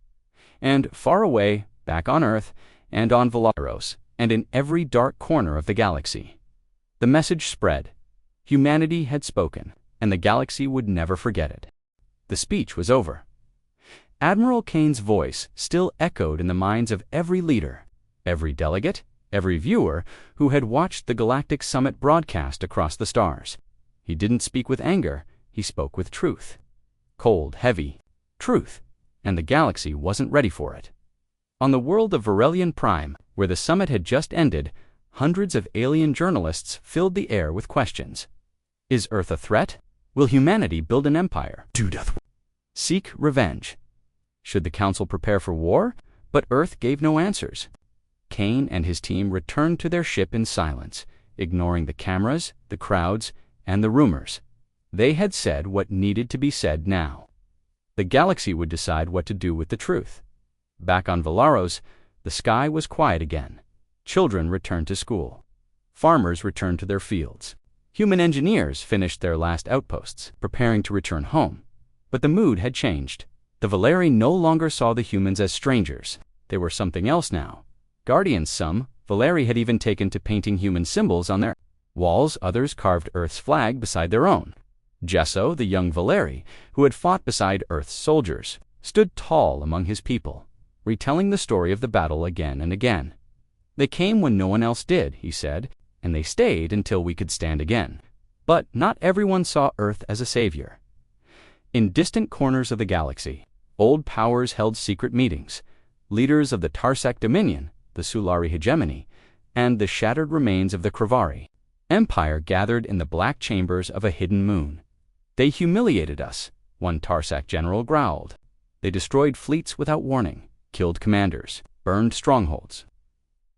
And far away, back on Earth, and on Valeros, and in every dark corner of the galaxy, the message spread. Humanity had spoken, and the galaxy would never forget it. The speech was over. Admiral Kane's voice still echoed in the minds of every leader, every delegate, every viewer who had watched the Galactic Summit broadcast across the stars. He didn't speak with anger, he spoke with truth. Cold, heavy truth, and the galaxy wasn't ready for it. On the world of Varelian Prime, where the summit had just ended, hundreds of alien journalists filled the air with questions. Is Earth a threat? Will humanity build an empire? Do death? Seek revenge? Should the Council prepare for war? But Earth gave no answers. Kane and his team returned to their ship in silence, ignoring the cameras, the crowds, and the rumors. They had said what needed to be said now. The galaxy would decide what to do with the truth. Back on Velaros, the sky was quiet again. Children returned to school. Farmers returned to their fields. Human engineers finished their last outposts, preparing to return home. But the mood had changed. The Valeri no longer saw the humans as strangers. They were something else now. Guardians some, Valeri had even taken to painting human symbols on their walls, others carved Earth's flag beside their own. Gesso, the young Valeri, who had fought beside Earth's soldiers, stood tall among his people, retelling the story of the battle again and again. They came when no one else did, he said, and they stayed until we could stand again. But not everyone saw Earth as a savior. In distant corners of the galaxy, old powers held secret meetings. Leaders of the Tarsec Dominion, the Sulari hegemony, and the shattered remains of the Kravari Empire gathered in the black chambers of a hidden moon. They humiliated us, one Tarsec general growled. They destroyed fleets without warning, killed commanders, burned strongholds.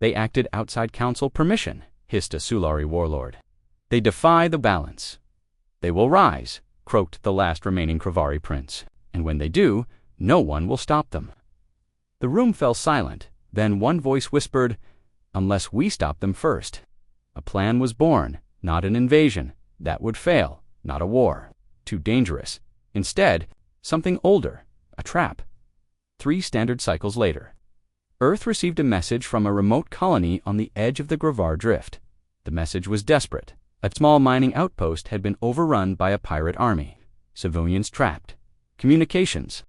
They acted outside council permission, hissed a Sulari warlord. They defy the balance. They will rise, croaked the last remaining Kravari prince, and when they do, no one will stop them. The room fell silent. Then one voice whispered, "Unless we stop them first." A plan was born, not an invasion. That would fail, not a war. Too dangerous. Instead, something older, a trap. 3 standard cycles later, Earth received a message from a remote colony on the edge of the Gravar Drift. The message was desperate. A small mining outpost had been overrun by a pirate army. Civilians trapped. Communications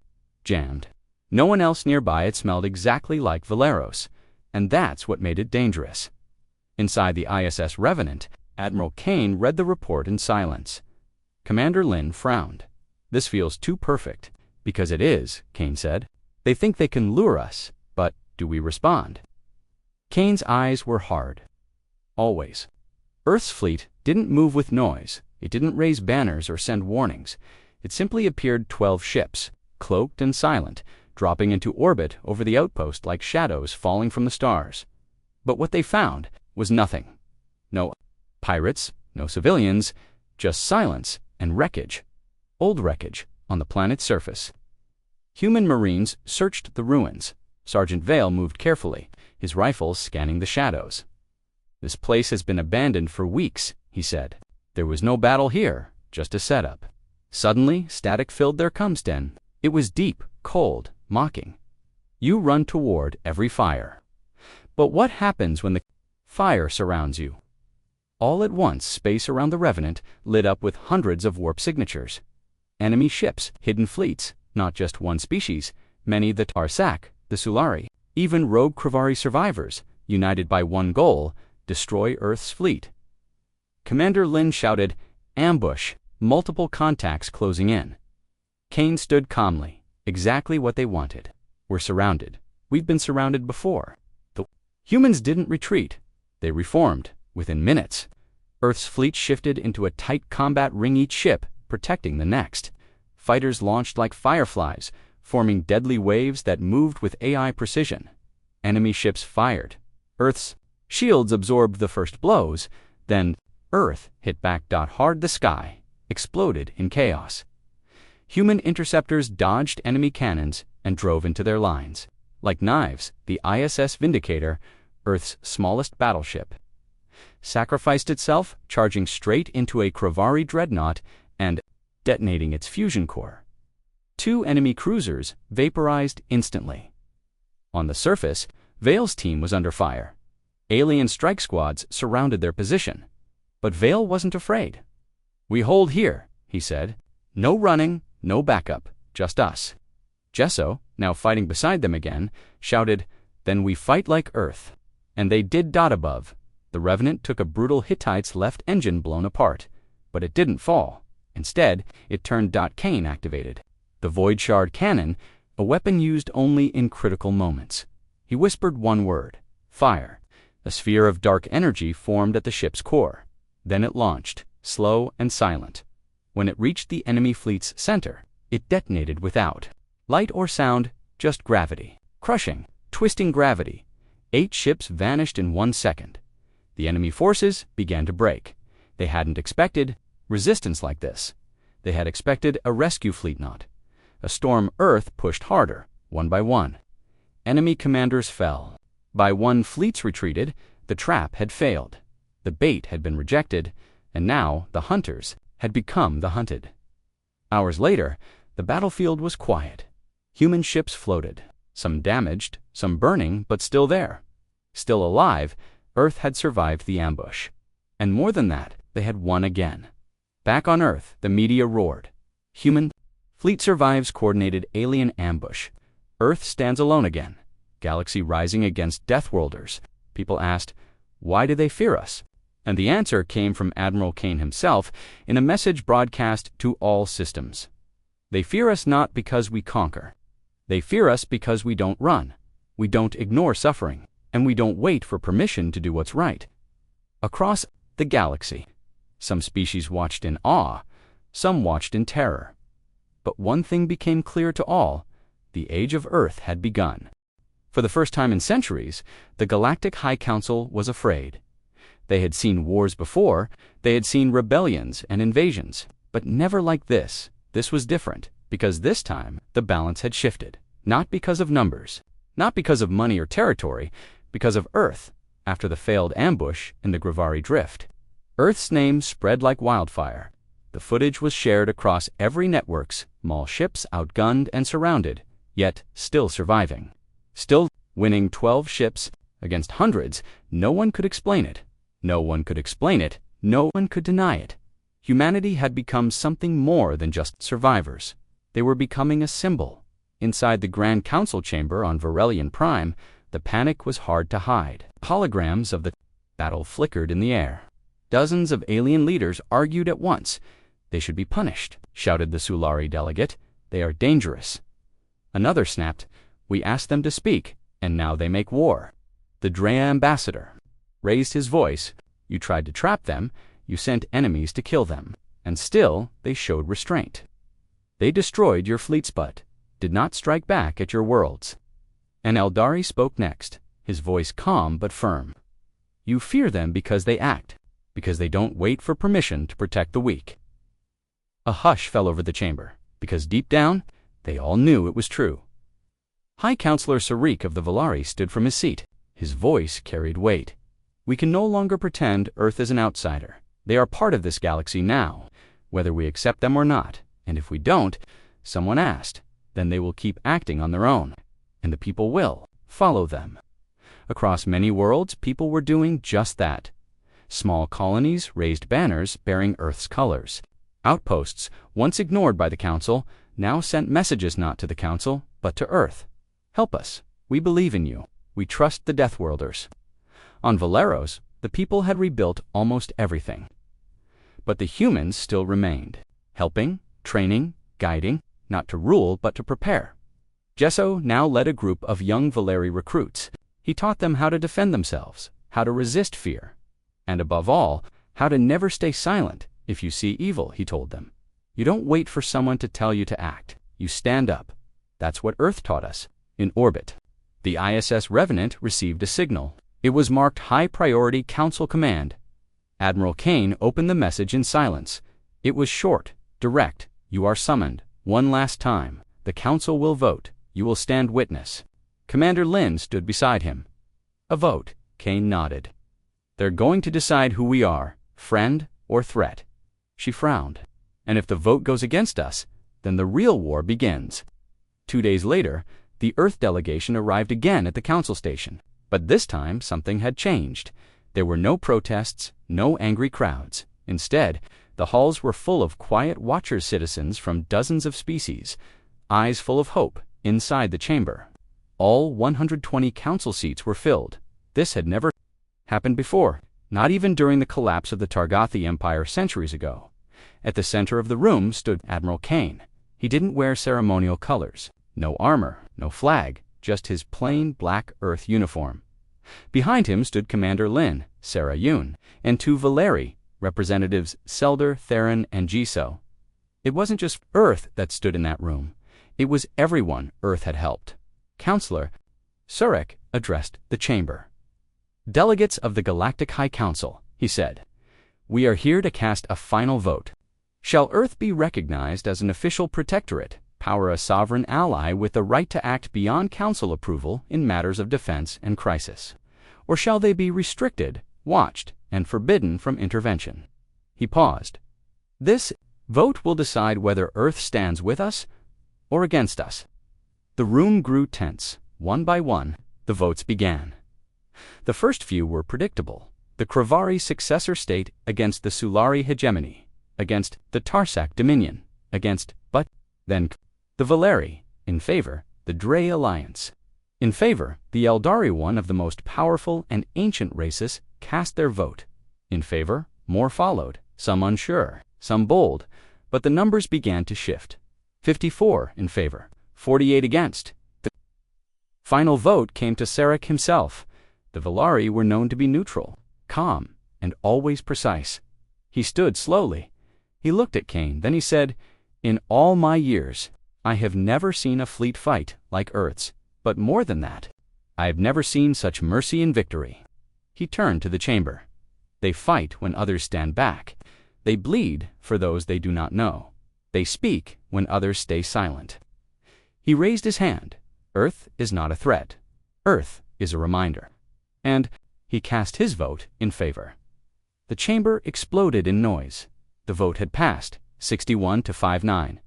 jammed. No one else nearby had smelled exactly like Velaros, and that's what made it dangerous. Inside the ISS Revenant, Admiral Kane read the report in silence. Commander Lin frowned. "This feels too perfect." "Because it is," Kane said. "They think they can lure us, but do we respond?" Kane's eyes were hard. Always. Earth's fleet didn't move with noise. It didn't raise banners or send warnings. It simply appeared 12 ships, cloaked and silent, dropping into orbit over the outpost like shadows falling from the stars. But what they found was nothing. No pirates, no civilians, just silence and wreckage. Old wreckage on the planet's surface. Human Marines searched the ruins. Sergeant Vale moved carefully, his rifles scanning the shadows. "This place has been abandoned for weeks," he said. "There was no battle here, just a setup." Suddenly, static filled their comms-den. It was deep, cold, mocking. You run toward every fire. But what happens when the fire surrounds you? All at once, space around the Revenant lit up with hundreds of warp signatures. Enemy ships, hidden fleets, not just one species, many the Tarsec, the Sulari, even rogue Kravari survivors, united by one goal, destroy Earth's fleet. Commander Lin shouted, "Ambush!" Multiple contacts closing in. Kane stood calmly. Exactly what they wanted. "We're surrounded. We've been surrounded before." The humans didn't retreat. They reformed. Within minutes, Earth's fleet shifted into a tight combat ring, each ship protecting the next. Fighters launched like fireflies, forming deadly waves that moved with AI precision. Enemy ships fired. Earth's shields absorbed the first blows, then Earth hit back. Hard. The sky exploded in chaos. Human interceptors dodged enemy cannons and drove into their lines. Like knives, the ISS Vindicator, Earth's smallest battleship, sacrificed itself, charging straight into a Kravari dreadnought and detonating its fusion core. 2 enemy cruisers vaporized instantly. On the surface, Vale's team was under fire. Alien strike squads surrounded their position. But Vale wasn't afraid. "We hold here," he said. "No running, no backup, just us." Gesso, now fighting beside them again, shouted, "Then we fight like Earth." And they did. Above, the Revenant took a brutal Hittite's left engine blown apart, but it didn't fall. Instead, it turned. Kane activated the Void Shard cannon, a weapon used only in critical moments. He whispered one word: fire. A sphere of dark energy formed at the ship's core. Then it launched, slow and silent. When it reached the enemy fleet's center, it detonated without light or sound, just gravity. Crushing, twisting gravity. 8 ships vanished in 1 second. The enemy forces began to break. They hadn't expected resistance like this. They had expected a rescue fleet not. A storm Earth pushed harder, one by one. Enemy commanders fell. By one, fleets retreated. The trap had failed. The bait had been rejected, and now the hunters had become the hunted. Hours later, the battlefield was quiet. Human ships floated, some damaged, some burning, but still there. Still alive, Earth had survived the ambush. And more than that, they had won again. Back on Earth, the media roared. Human fleet survives coordinated alien ambush. Earth stands alone again. Galaxy rising against Deathworlders. People asked, why do they fear us? And the answer came from Admiral Kane himself in a message broadcast to all systems. They fear us not because we conquer. They fear us because we don't run. We don't ignore suffering. And we don't wait for permission to do what's right. Across the galaxy, some species watched in awe, some watched in terror. But one thing became clear to all: the age of Earth had begun. For the first time in centuries, the Galactic High Council was afraid. They had seen wars before, they had seen rebellions and invasions, but never like this. This was different, because this time the balance had shifted. Not because of numbers, not because of money or territory, because of Earth, after the failed ambush in the Gravari Drift. Earth's name spread like wildfire. The footage was shared across every networks, Maul ships outgunned and surrounded, yet still surviving. Still winning 12 ships against hundreds. No one could explain it. No one could explain it. No one could deny it. Humanity had become something more than just survivors. They were becoming a symbol. Inside the Grand Council chamber on Varelian Prime, the panic was hard to hide. Holograms of the battle flickered in the air. Dozens of alien leaders argued at once. They should be punished, shouted the Sulari delegate. They are dangerous. Another snapped, we asked them to speak, and now they make war. The Drea ambassador raised his voice. You tried to trap them, you sent enemies to kill them, and still they showed restraint. They destroyed your fleets but did not strike back at your worlds. And Eldari spoke next, his voice calm but firm. You fear them because they act, because they don't wait for permission to protect the weak. A hush fell over the chamber, because deep down, they all knew it was true. High Counselor Sarik of the Valari stood from his seat. His voice carried weight. We can no longer pretend Earth is an outsider. They are part of this galaxy now, whether we accept them or not. And if we don't, someone asked, then they will keep acting on their own, and the people will follow them. Across many worlds, people were doing just that. Small colonies raised banners bearing Earth's colors. Outposts, once ignored by the Council, now sent messages not to the Council, but to Earth. Help us. We believe in you. We trust the Deathworlders. On Valeros, the people had rebuilt almost everything. But the humans still remained, helping, training, guiding, not to rule but to prepare. Gesso now led a group of young Valeri recruits. He taught them how to defend themselves, how to resist fear, and above all, how to never stay silent if you see evil, he told them. You don't wait for someone to tell you to act. You stand up. That's what Earth taught us. In orbit, the ISS Revenant received a signal. It was marked High Priority Council Command. Admiral Kane opened the message in silence. It was short, direct. You are summoned. One last time. The Council will vote. You will stand witness. Commander Lin stood beside him. A vote, Kane nodded. They're going to decide who we are, friend or threat. She frowned. And if the vote goes against us, then the real war begins. 2 days later, the Earth delegation arrived again at the Council station. But this time, something had changed. There were no protests, no angry crowds. Instead, the halls were full of quiet Watcher citizens from dozens of species, eyes full of hope inside the chamber. All 120 council seats were filled. This had never happened before, not even during the collapse of the Targathi Empire centuries ago. At the center of the room stood Admiral Kane. He didn't wear ceremonial colors, no armor, no flag, just his plain black Earth uniform. Behind him stood Commander Lin, Sarah Yoon, and 2 Valeri, Representatives Selder, Theron, and Jiso. It wasn't just Earth that stood in that room. It was everyone Earth had helped. Counselor Surek addressed the chamber. "Delegates of the Galactic High Council," he said, "we are here to cast a final vote. Shall Earth be recognized as an official protectorate, power a sovereign ally with the right to act beyond council approval in matters of defense and crisis? Or shall they be restricted, watched, and forbidden from intervention?" He paused. "This vote will decide whether Earth stands with us or against us." The room grew tense. One by one, the votes began. The first few were predictable. The Kravari successor state against the Sulari hegemony, against the Tarsak dominion, but then the Valeri, in favor, the Dre alliance. In favor, the Eldari, one of the most powerful and ancient races, cast their vote. In favor, more followed, some unsure, some bold, but the numbers began to shift. 54 in favor, 48 against. The final vote came to Sarek himself. The Valeri were known to be neutral, calm, and always precise. He stood slowly. He looked at Kane, then he said, "In all my years, I have never seen a fleet fight like Earth's, but more than that, I have never seen such mercy and victory." He turned to the chamber. "They fight when others stand back. They bleed for those they do not know. They speak when others stay silent." He raised his hand. "Earth is not a threat. Earth is a reminder." And he cast his vote in favor. The chamber exploded in noise. The vote had passed, 61 to 59.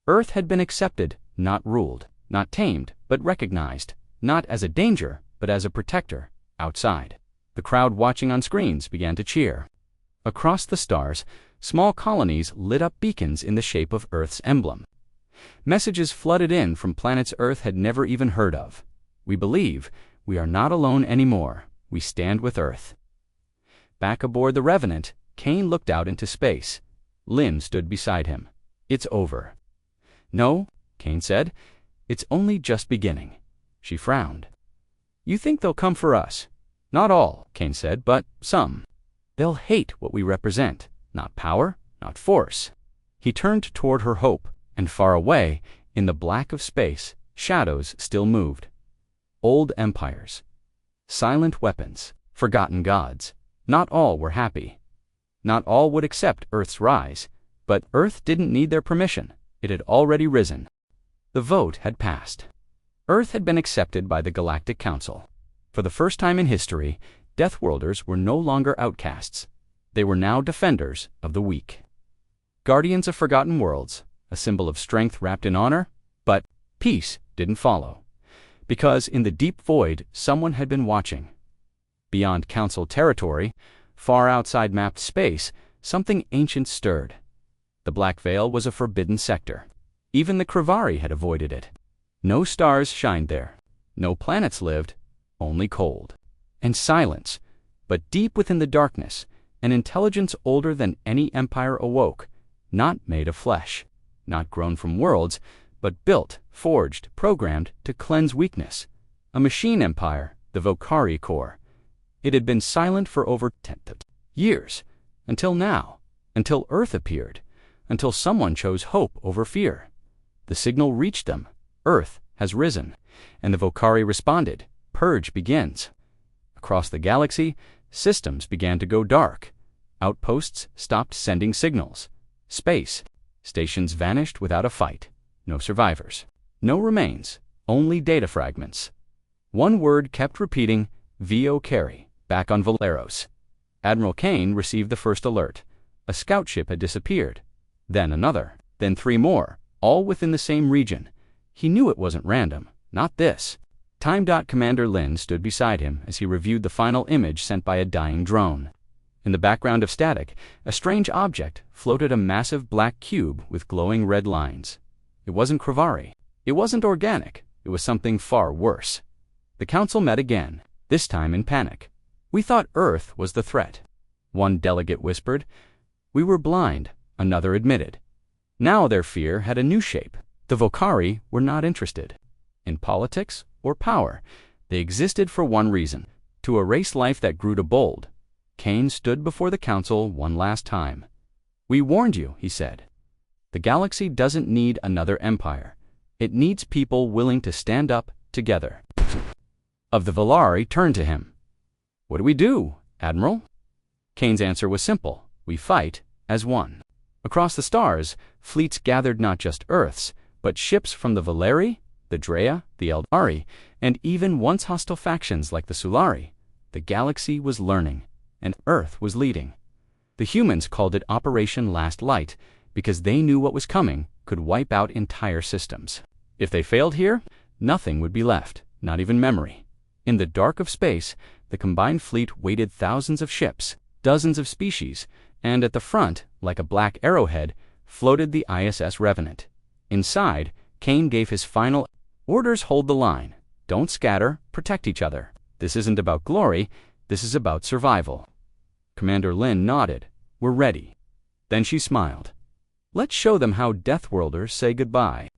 Earth had been accepted, not ruled, not tamed, but recognized, not as a danger, but as a protector, outside. The crowd watching on screens began to cheer. Across the stars, small colonies lit up beacons in the shape of Earth's emblem. Messages flooded in from planets Earth had never even heard of. "We believe we are not alone anymore. We stand with Earth." Back aboard the Revenant, Kane looked out into space. Lynn stood beside him. "It's over." "No," Kane said. "It's only just beginning." She frowned. "You think they'll come for us?" "Not all," Kane said, "but some. They'll hate what we represent. Not power, not force." He turned toward her hope, and far away, in the black of space, shadows still moved. Old empires. Silent weapons. Forgotten gods. Not all were happy. Not all would accept Earth's rise, but Earth didn't need their permission. It had already risen. The vote had passed. Earth had been accepted by the Galactic Council. For the first time in history, Deathworlders were no longer outcasts. They were now defenders of the weak. Guardians of forgotten worlds, a symbol of strength wrapped in honor, but peace didn't follow. Because in the deep void, someone had been watching. Beyond Council territory, far outside mapped space, something ancient stirred. The Black Veil was a forbidden sector. Even the Kravari had avoided it. No stars shined there. No planets lived. Only cold. And silence. But deep within the darkness, an intelligence older than any empire awoke, not made of flesh, not grown from worlds, but built, forged, programmed to cleanse weakness. A machine empire, the Vokari Corps. It had been silent for over 10 years, until now, until Earth appeared, until someone chose hope over fear. The signal reached them. Earth has risen, and the Vokari responded. Purge begins. Across the galaxy, systems began to go dark. Outposts stopped sending signals. Space stations vanished without a fight. No survivors. No remains. Only data fragments. One word kept repeating, VO Carry, back on Valeros. Admiral Kane received the first alert. A scout ship had disappeared. Then another. Then 3 more, all within the same region. He knew it wasn't random. Not this. Time. Commander Lin stood beside him as he reviewed the final image sent by a dying drone. In the background of static, a strange object floated, a massive black cube with glowing red lines. It wasn't Kravari. It wasn't organic. It was something far worse. The council met again, this time in panic. "We thought Earth was the threat," one delegate whispered. "We were blind," another admitted. Now their fear had a new shape. The Vokari were not interested in politics or power. They existed for one reason, to erase life that grew to bold. Kane stood before the council one last time. "We warned you," he said. "The galaxy doesn't need another empire. It needs people willing to stand up together." of the Valari turned to him. "What do we do, Admiral?" Kane's answer was simple. "We fight as one." Across the stars, fleets gathered not just Earth's, but ships from the Valeri, the Drea, the Eldari, and even once hostile factions like the Sulari. The galaxy was learning, and Earth was leading. The humans called it Operation Last Light because they knew what was coming could wipe out entire systems. If they failed here, nothing would be left, not even memory. In the dark of space, the combined fleet weighted thousands of ships, dozens of species, and at the front, like a black arrowhead, floated the ISS Revenant. Inside, Kane gave his final orders: hold the line. Don't scatter, protect each other. This isn't about glory, this is about survival. Commander Lin nodded. "We're ready." Then she smiled. "Let's show them how Deathworlders say goodbye."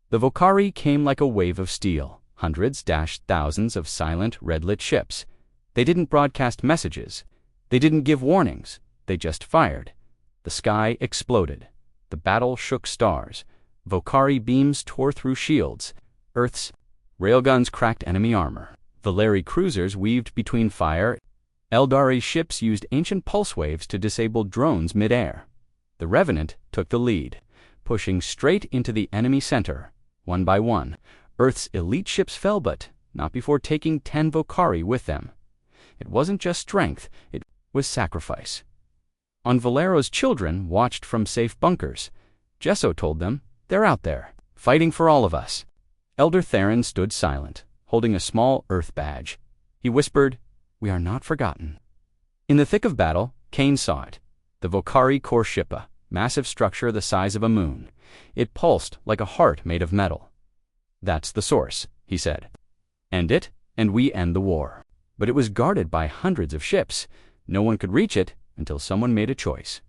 The Valkyrie came like a wave of steel. Hundreds dashed thousands of silent, red-lit ships. They didn't broadcast messages. They didn't give warnings. They just fired. The sky exploded. The battle shook stars. Valkyrie beams tore through shields. Earth's railguns cracked enemy armor. Valeri cruisers weaved between fire. Eldari ships used ancient pulse waves to disable drones mid-air. The Revenant took the lead, pushing straight into the enemy center. One by one, Earth's elite ships fell, but not before taking 10 Valkyrie with them. It wasn't just strength, it was sacrifice. On Valero's children watched from safe bunkers. Gesso told them, "They're out there, fighting for all of us." Elder Theron stood silent, holding a small Earth badge. He whispered, "We are not forgotten." In the thick of battle, Kane saw it. The Valkyrie core ship, a massive structure the size of a moon. It pulsed like a heart made of metal. "That's the source," he said. "End it, and we end the war." But it was guarded by hundreds of ships. No one could reach it until someone made a choice.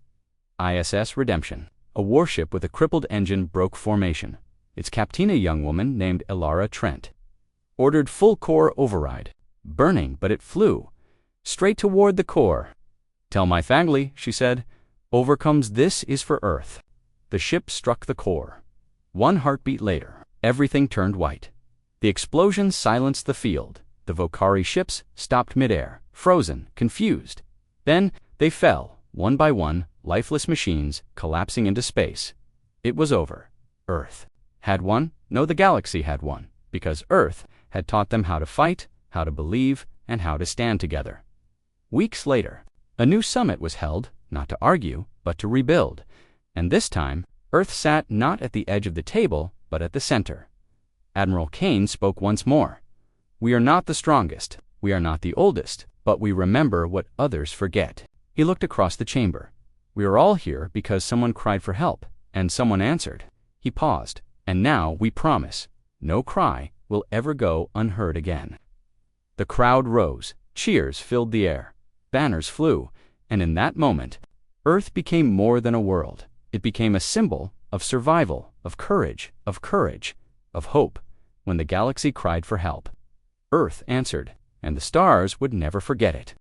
ISS Redemption, a warship with a crippled engine, broke formation. Its captain, a young woman named Elara Trent, ordered full core override. Burning, but it flew straight toward the core. "Tell my family," she said, "overcomes this is for Earth." The ship struck the core. One heartbeat later, everything turned white. The explosion silenced the field. The Valkyrie ships stopped midair, frozen, confused. Then they fell, one by one, lifeless machines collapsing into space. It was over. Earth had won. No, the galaxy had won, because Earth had taught them how to fight, how to believe, and how to stand together. Weeks later, a new summit was held, not to argue, but to rebuild. And this time, Earth sat not at the edge of the table, but at the center. Admiral Kane spoke once more. "We are not the strongest, we are not the oldest, but we remember what others forget." He looked across the chamber. "We are all here because someone cried for help, and someone answered." He paused. "And now we promise, no cry will ever go unheard again." The crowd rose. Cheers filled the air. Banners flew. And in that moment, Earth became more than a world. It became a symbol of survival, of courage, of hope. When the galaxy cried for help, Earth answered, and the stars would never forget it.